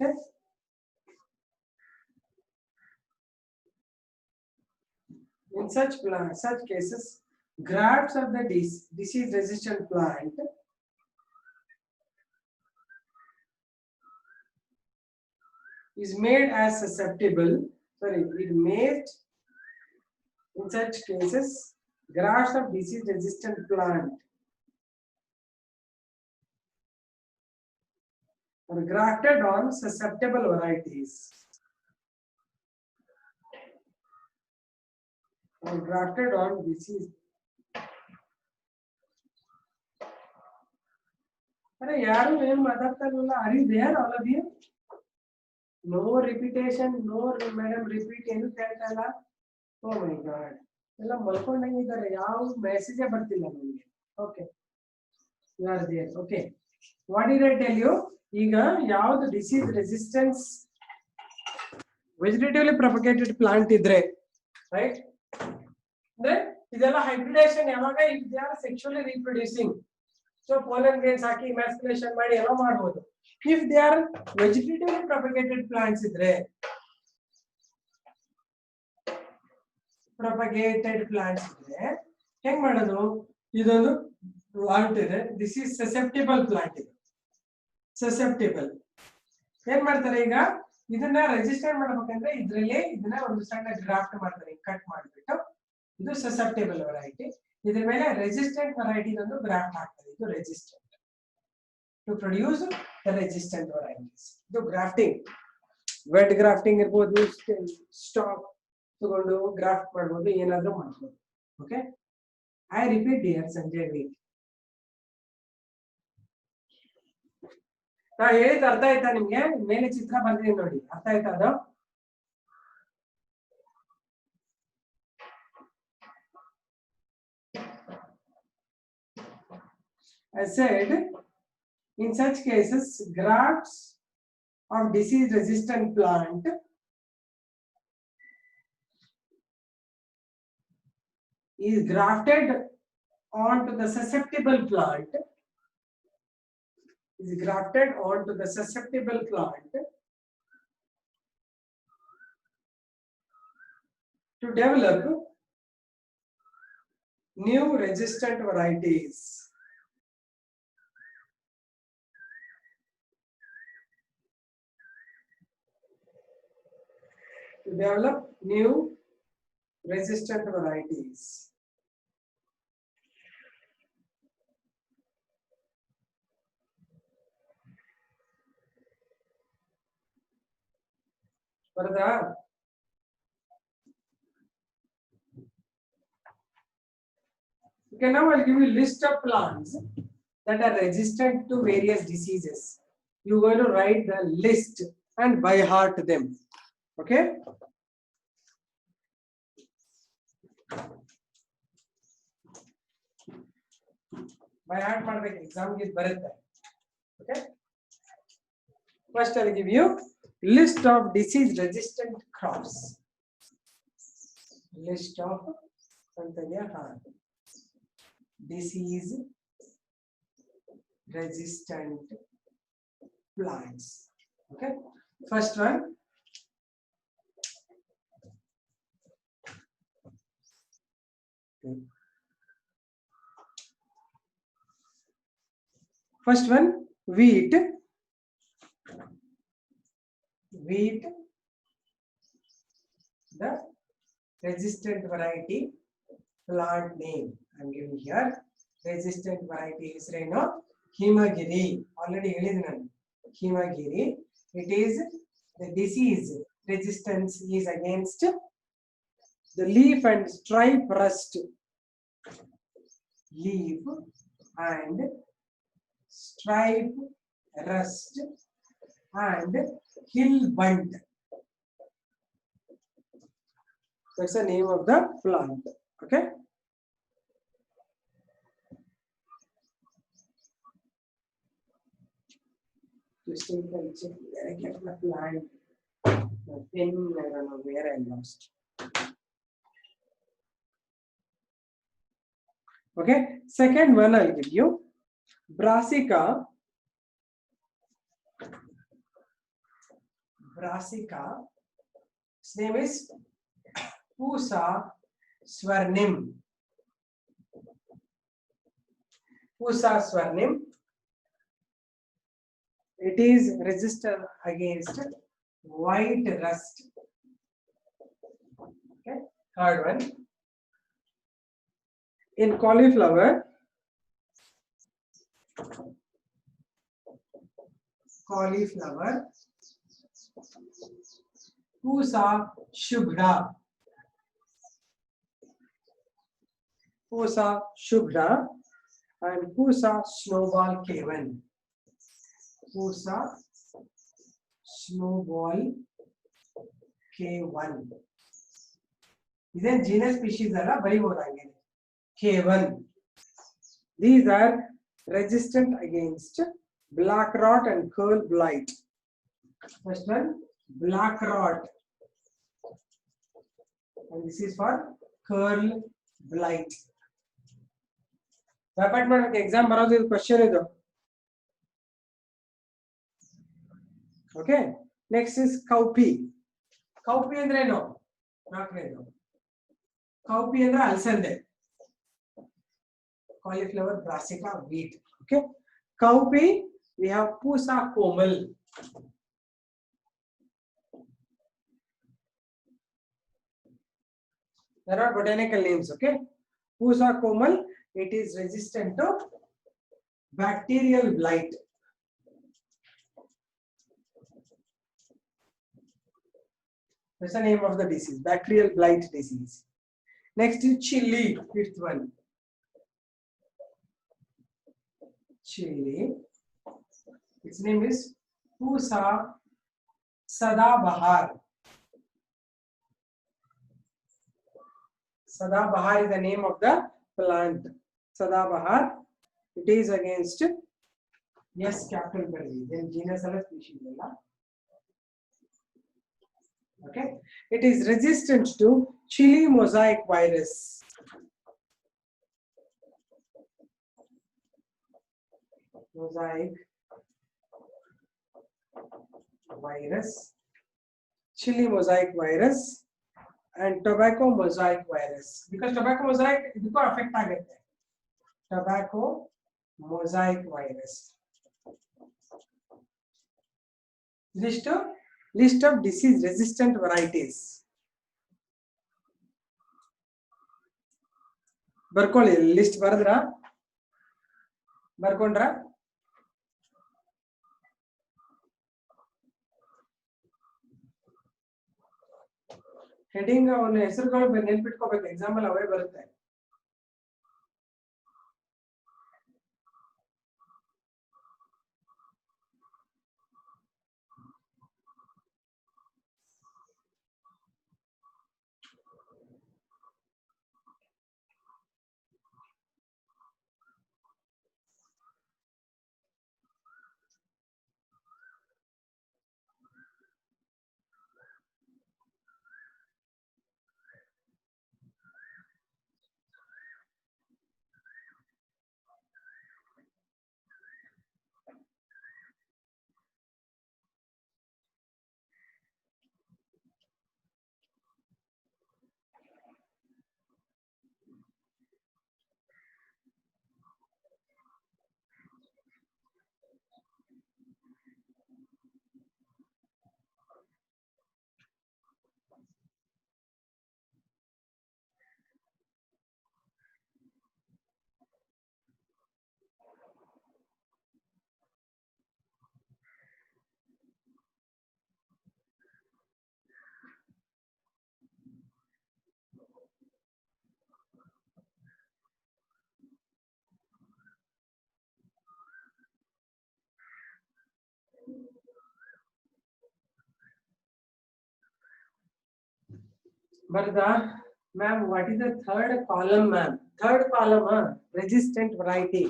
Speaker 1: Okay. In such cases, grafts of the disease-resistant plant is made as susceptible. Sorry, it made in such cases grafts of disease-resistant plant are grafted on susceptible varieties. Or grafted on disease. Are yaru em madatalla? Are you there, all of you? No repetition, no madam repeat enu keltalla. Oh my god. Ella malkondangidare yav message bartilla nಮಗೆ. Okay. You are there. Okay. What did I tell you? ಈಗ ಯಾವುದು disease resistance vegetatively propagated plant ಇದ್ರೆ, right? ಅಂದ್ರೆ ಇದೆಲ್ಲ hybridization ಯಾವಾಗ if they are sexually reproducing. So pollen grains hockey emasculation ಮಾಡಿ ಎಲ್ಲ ಮಾಡಬಹುದು. If they are vegetatively propagated plants ಇದ್ರೆ, ಹೆಂಗ್ ಮಾಡೋದು? ಇದೊಂದು ಪ್ಲಾಂಟ್ ಇದೆ, ದಿಸ್ ಇಸ್ ಸಸೆಪ್ಟಿಬಲ್ ಪ್ಲಾಂಟ್. ಇದೆ ಸಸೆಪ್ಟಿಬಲ್ ಏನ್ ಮಾಡ್ತಾರೆ, ಈಗ ಇದನ್ನ ರೆಜಿಸ್ಟರ್ ಮಾಡ್ಬೇಕಂದ್ರೆ ಇದ್ರಲ್ಲಿ ಇದನ್ನ ಒಂದು ಸಣ್ಣ ಗ್ರಾಫ್ಟ್ ಮಾಡ್ತಾರೆ, ಕಟ್ ಮಾಡ್ಬಿಟ್ಟು ಇದು ಸಸೆಪ್ಟಿಬಲ್ ವೆರೈಟಿ, ಇದ್ರ ಮೇಲೆ ರೆಸಿಸ್ಟೆಂಟ್ ವೆರೈಟಿ ಒಂದು ಗ್ರಾಫ್ಟ್ ಹಾಕ್ತಾರೆ. ಇದು resistant to produce the resistant varieties. ಇದು ಗ್ರಾಫ್ಟಿಂಗ್, ವೆಟ್ ಗ್ರಾಫ್ಟಿಂಗ್ ಇರ್ಬೋದು, ಸ್ಟಾಕ್ ತಗೊಂಡು ಗ್ರಾಫ್ಟ್ ಮಾಡ್ಬೋದು, ಏನಾದ್ರೂ ಮಾಡ್ಬೋದು. Okay, I repeat dear Sanjay week. ನಾ ಹೇಳಿದ ಅರ್ಥ ಆಯ್ತಾ ನಿಮ್ಗೆ? ಮೇಲೆ ಚಿತ್ರ ಬಂದಿದೆ ನೋಡಿ, ಅರ್ಥ ಆಯ್ತಾ ಅದು? I said in such cases grafts of disease resistant plant is grafted onto the susceptible plant, is grafted onto the susceptible plant to develop new resistant varieties. To develop new resistant varieties. Varada, okay, now I'll give you a list of plants that are resistant to various diseases. You're going to write the list and by heart them. Okay? by heart ಮಾಡಬೇಕು exam ಗೆ ಬರುತ್ತೆ okay first I'll give you list of disease resistant crops list of ಅಂತಂದ್ರೆ disease resistant plants okay first one first one wheat the resistant variety plant name I'm giving here resistant variety is reno himagiri already ಹೇಳಿದೆ ನಾನು himagiri it is the disease resistance is against the leaf and stripe rust leaf and stripe rust and hill bunt that's the name of the plant okay just check where I kept the plant the pin I don't know where I lost okay second one I'll give you brassica its name is Pusa swarnim it is resistant against white rust okay third one in cauliflower Pusa shubhra and Pusa snowball K1 Pusa snowball K1 इधर genus species Allah बड़ी हो रही है K1 these are resistant against black rot and curl blight first one black rot and this is for curl blight department exam ಬರೋದು ಇದು question ಇದು okay next is cowpea ಅಂದ್ರೆ ಏನು ನಾಲ್ಕನೇದು cowpea ಅಂದ್ರೆ ಅಲಸಂದೆ cauliflower brassica wheat okay cowpea we have Pusa komal there are botanical names okay Pusa komal it is resistant to bacterial blight that's the name of the disease bacterial blight disease next is chili fifth one chili its name is Pusa sadabahar is the name of the plant sadabahar it is against yes capital berry then genus and species alla okay it is resistant to chili mosaic virus chili mosaic virus and tobacco mosaic virus because tobacco mosaic ಇದಕ್ಕೂ affect ಆಗುತ್ತೆ tobacco mosaic virus list of disease resistant varieties ಬರ್ಕೊಳ್ಳಿ list ಬರ್ಕೊಂಡ್ರಾ heading ಅವನ ಹೆಸರುಗಳು ನೆನ್ಪಿಟ್ಕೋಬೇಕು exam ಅಲ್ಲಿ ಅವೇ ಬರುತ್ತೆ ಬರ್ದಾ ma'am what is the third column ma'am third column resistant variety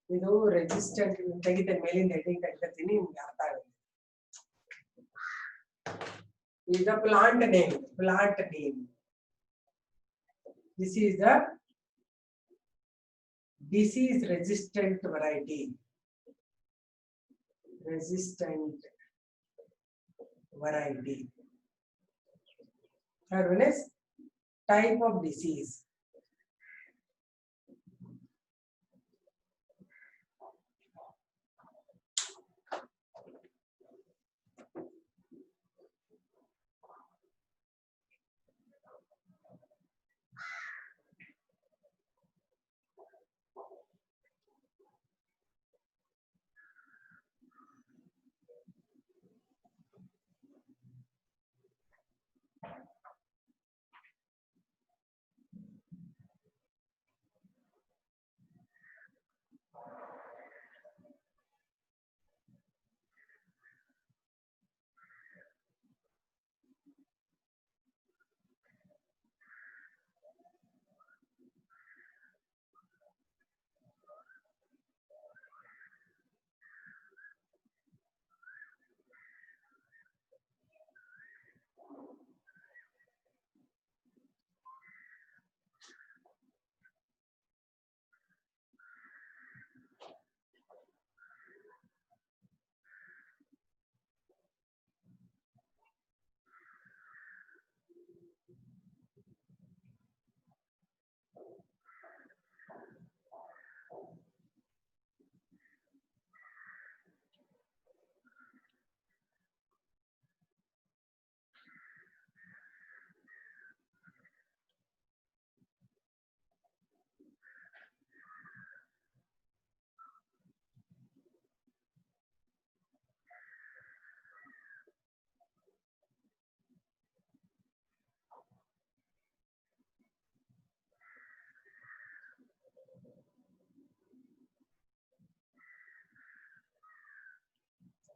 Speaker 1: ಇದು ರೆಸಿಸ್ಟೆಂಟ್ ತೆಗಿತೇನೆ ಮೇಲಿಂದ ಹೆಡಿಂಗ್ ತೆಗಿತೀನಿ ನಿಮ್ಗೆ ಅರ್ಥ ಆಗುತ್ತೆ ಈಗ plant name this is the disease resistant variety third one is type of disease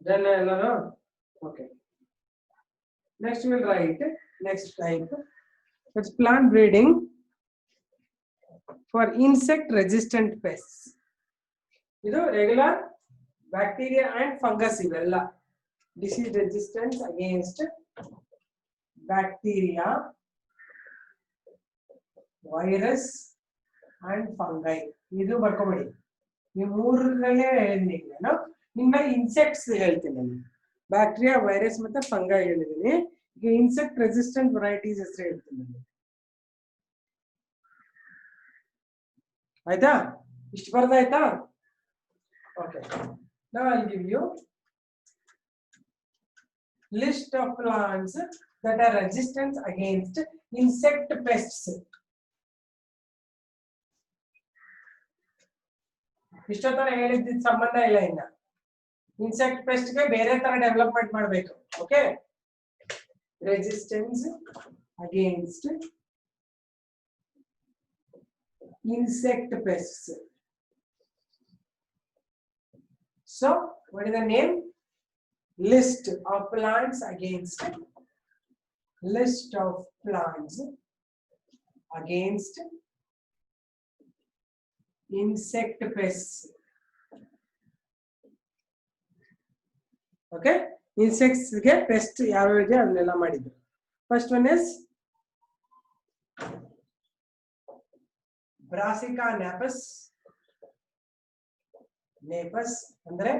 Speaker 1: then okay next we'll write next type it's plant breeding for insect resistant pests idu regular bacteria and fungus ivella disease resistance against bacteria virus and fungi idu barkobedi ಈ ಮೂರರಲ್ಲೇ ಹೇಳಿದ್ದೀನಿ ನಾನು ಇನ್ಮೇಲೆ insects ಹೇಳ್ತೀನಿ ನಾನು bacteria virus ಮತ್ತೆ fungi ಹೇಳಿದ್ದೀನಿ ಈಗ insect resistant varieties ಹೆಸರು ಹೇಳ್ತೀನಿ ನಾನು ಆಯ್ತಾ ಇಷ್ಟು ಬರ್ದಾಯ್ತಾ okay now I'll give you list of plants that are resistant against insect pests ಇಷ್ಟೊತ್ತರ ಹೇಳಿದ ಸಂಬಂಧ ಇಲ್ಲ ಇನ್ನ ಇನ್ಸೆಕ್ಟ್ ಪೆಸ್ಟ್ ಗೆ ಬೇರೆ ತರ ಡೆವಲಪ್ಮೆಂಟ್ ಮಾಡಬೇಕು okay resistance against insect pests so what is the name list of plants against insect pests okay insects ge pest yavu ide adnella ಮಾಡಿದ್ರು first one is Brassica napus ಅಂದ್ರೆ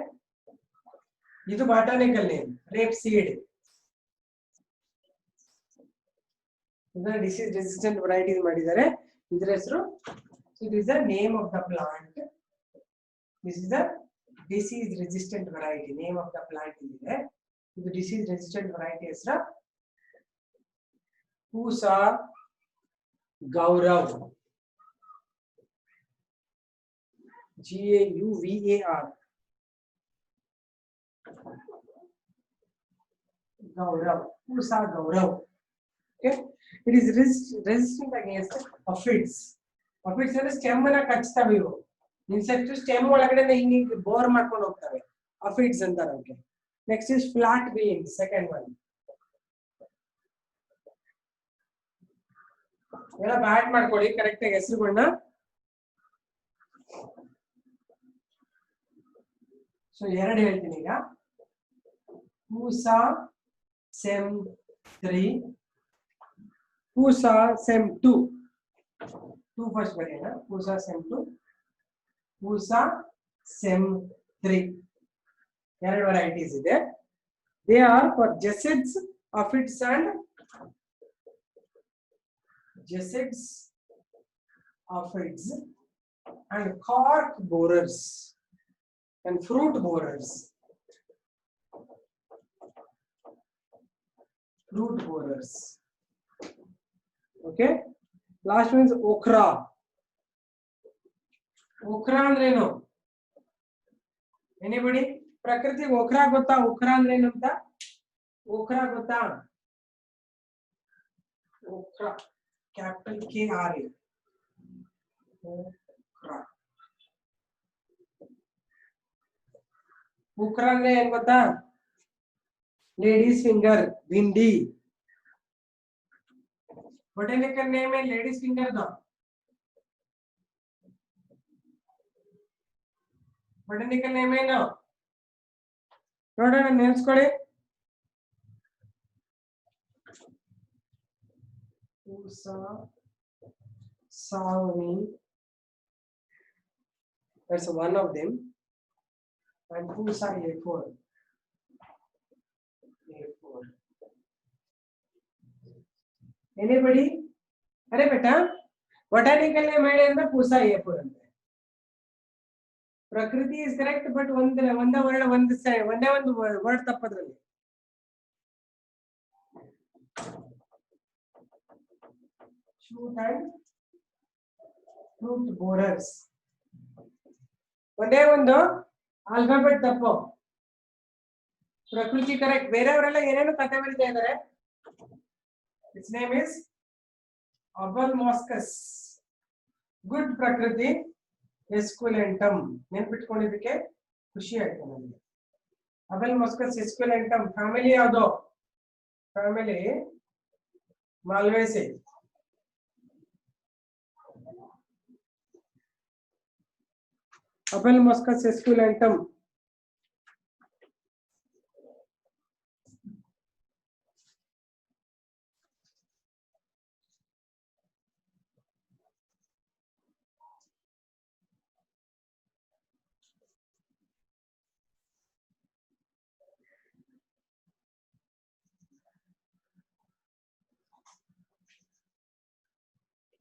Speaker 1: ಇದು ಬಾಟಾನಿಕಲ್ name rape seed ಇದನ್ನ disease resistant varieties ಮಾಡಿದ್ದಾರೆ ಇದರ ಹೆಸರು it is the name of the plant this is the disease resistant variety name of the plant ಇದೆ ಇದು disease resistant variety ಹೆಸರು Pusa Gaurav Gauvar Gaurav Pusa Gaurav okay it is resistant against aphids aphids ಅಂದ್ರೆ stem ನ ಕಚ್ಚುತ್ತವೆ ಇವು insect stem ಒಳಗಡೆ ಹಿಂಗೆ bore ಮಾಡ್ಕೊಂಡು ಹೋಗ್ತವೆ aphids ಅಂತಾರೆ okay next is flat bean second one ಎಲ್ಲ ಬ್ಯಾಟ್ ಮಾಡ್ಕೊಳ್ಳಿ ಕರೆಕ್ಟ್ ಆಗಿ ಹೆಸರುಗಳನ್ನ. ಸೊ ಎರಡು ಹೇಳ್ತೀನಿ ಈಗ. ಪೂಸಾ ಸೆಮ್ 3, ಪೂಸಾ ಸೆಮ್ 2. 2 ಫಸ್ಟ್ ಬರೆಯೋಣ. ಪೂಸಾ ಸೆಮ್ 2, ಪೂಸಾ ಸೆಮ್ 3. ಎರಡು ವೆರೈಟೀಸ್ ಇದೆ. They are for jassids, aphids and Jessids, aphids and cork borers and fruit borers. Fruit borers. Okay. Last one is okra. Okra andrenu? Anybody? Prakriti okra gotta? Okra andrenu anta? Okra gotta? Okra. Capital K-R-A. Okra. Okra ಅಂದ್ರೆ ಏನ್ ಗೊತ್ತಾ? Lady's finger, bindi. Botanical name है lady's finger दा. Botanical name है ना. ನೋಡೋಣ ನೆನ್ಸ್ಕೊಳ್ಳಿ. Pusa Savani, that's one of them, and Pusa A4. A4. Anybody? अरे बेटा botanical name है ना Pusa A4 अंते. प्रकृति is correct, but ಒಂದೇ ಒಂದು word ತಪ್ಪದ್ರಲ್ಲಿ. Shoot and fruit borers. ಒಂದೇ ಒಂದು ಆಲ್ಫಾಬೆಟ್ ತಪ್ಪು. ಪ್ರಕೃತಿ ಕರೆಕ್ಟ್. ಬೇರೆಯವರೆಲ್ಲ ಏನೇನು ಕತೆ ಬರೀತಾ ಇದ್ದಾರೆ. It's name is Abelmoschus. Good Prakruti esculentum. ನೆನ್ಪಿಟ್ಕೊಂಡಿದ್ದಕ್ಕೆ ಖುಷಿ ಆಯ್ತು ನನಗೆ. ಅಬಲ್ ಮಾಸ್ಕಸ್ ಎಸ್ಕ್ಯುಲೆಂಟಮ್ ಫ್ಯಾಮಿಲಿ ಯಾವುದು? Family Malvaceae. Abelmoschus esculentum.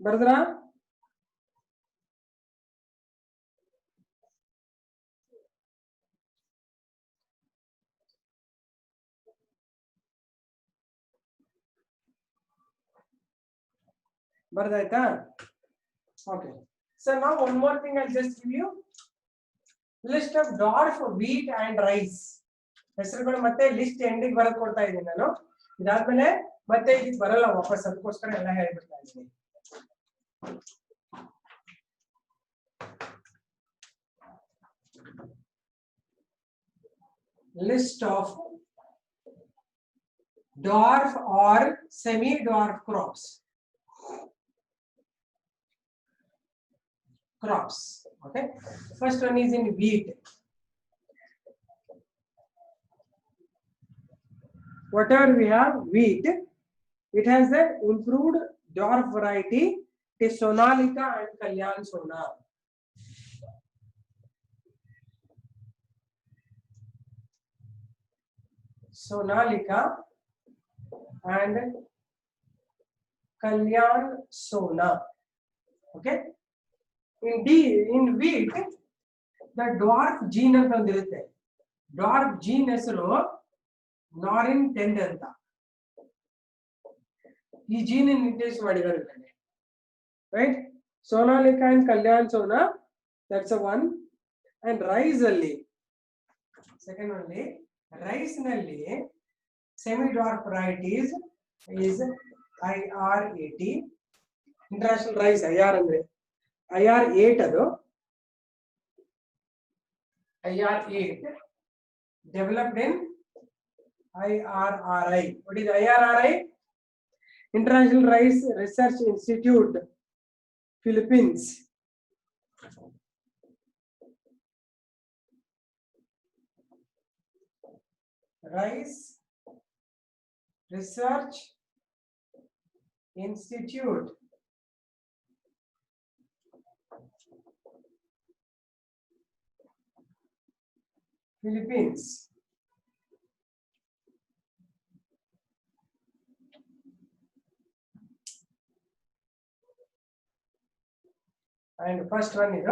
Speaker 1: Bardra? ಬರ್ದಾಯ್ತಾ? Okay. So now one more thing I'll just give you. List of dwarf wheat and rice. ಹೆಸರುಗಳು ಮತ್ತೆ list ಎಂಡಿಗೆ ಬರೆದು ಕೊಡ್ತಾ ಇದ್ದೀನಿ ನಾನು. ಇದಾದ್ಮೇಲೆ ಮತ್ತೆ ಇದಕ್ಕೆ ಬರಲ್ಲ ವಾಪಸ್, ಅದಕ್ಕೋಸ್ಕರ ಎಲ್ಲ ಹೇಳ್ಬಿಡ್ತಾ ಇದ್ದೀನಿ. List of dwarf or semi-dwarf crops. Okay. First one is in wheat. Whatever we have wheat, it has the improved dwarf variety, is Sonalika and Kalyan Sona. Sonalika and Kalyan Sona. Okay. In wheat, the dwarf gene ಅಂತ ಒಂದಿರುತ್ತೆ. Dwarf gene ಹೆಸರು ನಾರಿನ್ 10 ಅಂತ. ಈ gene introduce ಮಾಡಿದ್ದಾರೆ, right? Sonalika and Kalyan Sona, that's a one. And rice ಅಲ್ಲಿ second only, rice ನಲ್ಲಿ semi dark varieties is IR80. International rice IR ಅಂದ್ರೆ IR8, ಅದು IR8 developed in IRRI. What is IRRI? International Rice Research Institute, Philippines. Rice Research Institute, Philippines. And first one is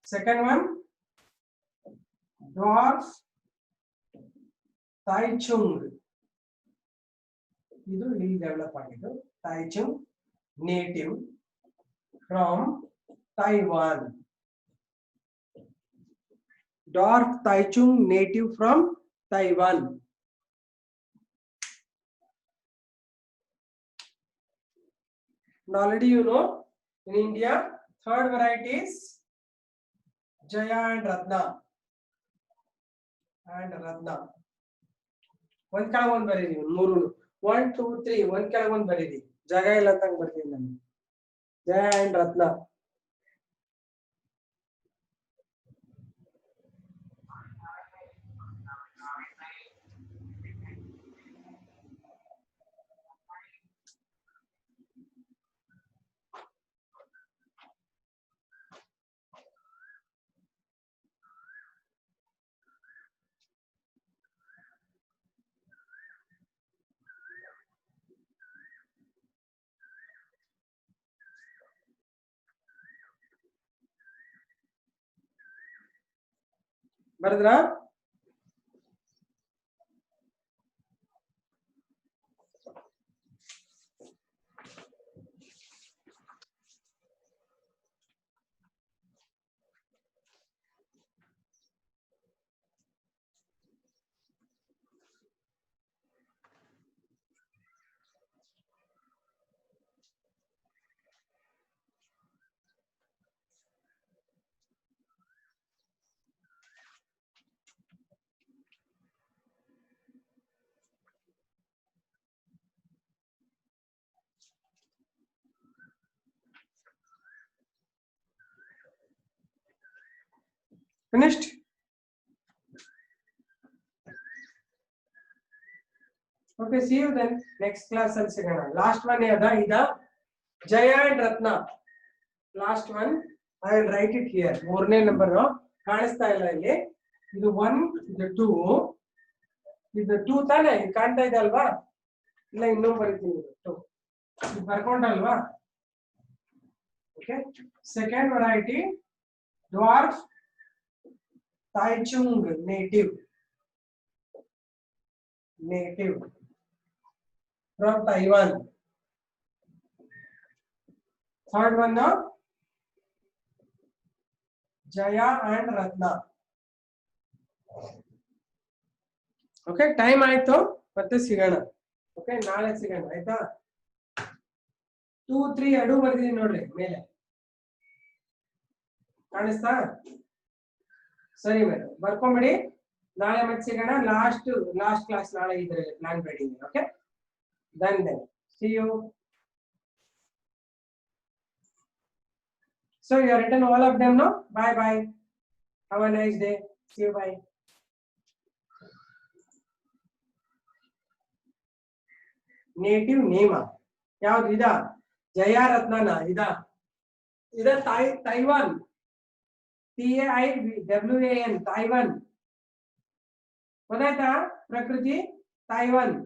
Speaker 1: second one, dwarf Taichung. ಇದು ಇಲ್ಲಿ develop ಆಗಿದ್ದು Taichung, native from Taiwan. Dwarf Taichung, native from Taiwan. And already you know, in India, third variety is Jaya and Ratna. One kind one baridi, Muru. 1, 2, 3, one kind one baridi. Jaga ilatang baridi. Jaya and Ratna. Bardra? Finished? Okay, see you then. Next class and second. Last one is Ida, Jaya and Ratna. Last one, I will write it here. More number no. ಕಾಣಿಸ್ತಾ ಇಲ್ಲ ಇಲ್ಲಿ. ಇದು 1, ಇದು 2, ಇದು 2 ತಾನೆ ಕಾಣ್ತಾ ಇದೆ ಅಲ್ವಾ? ಇಲ್ಲ ಇನ್ನೂ ಬರೀತೀನಿ 2. ಇದು ಬರ್ಕೊಂಡಲ್ವಾ? Okay. Second variety, dwarf Taichung, native from Taiwan. Third one now, Jaya and Ratna. Okay, time ಆಯ್ತು ಮತ್ತೆ ಸಿಗೋಣ. Okay, ನಾಳೆ ಸಿಗೋಣ ಆಯ್ತಾ? 2, 3 ಎರಡು ಬರ್ದಿದ್ದೀನಿ ನೋಡ್ರಿ ಮೇಲೆ. ಕಾಣಿಸ್ತಾ? ಸರಿ ಮೇಡಮ್ ಬರ್ಕೊಂಬಿಡಿ. ನಾಳೆ ಮತ್ತೆ ಸಿಗೋಣ. ಲಾಸ್ಟ್ ಕ್ಲಾಸ್ ನಾಳೆ ಇದ್ರಲ್ಲಿ ಪ್ಲಾನ್ ಮಾಡಿದ್ದೀನಿ. Okay, then see you. So you have written all of them, no? Bye bye. Have a nice day. See you. Bye. Native name ಯಾವ್ದು ಇದ? ಜಯಾ ರತ್ನನ ಇದ ತೈವಾನ್. TAIWAN Taiwan. ಗೊತ್ತಾಯ್ತಾ? ಪ್ರಕೃತಿ ತೈವಾನ್.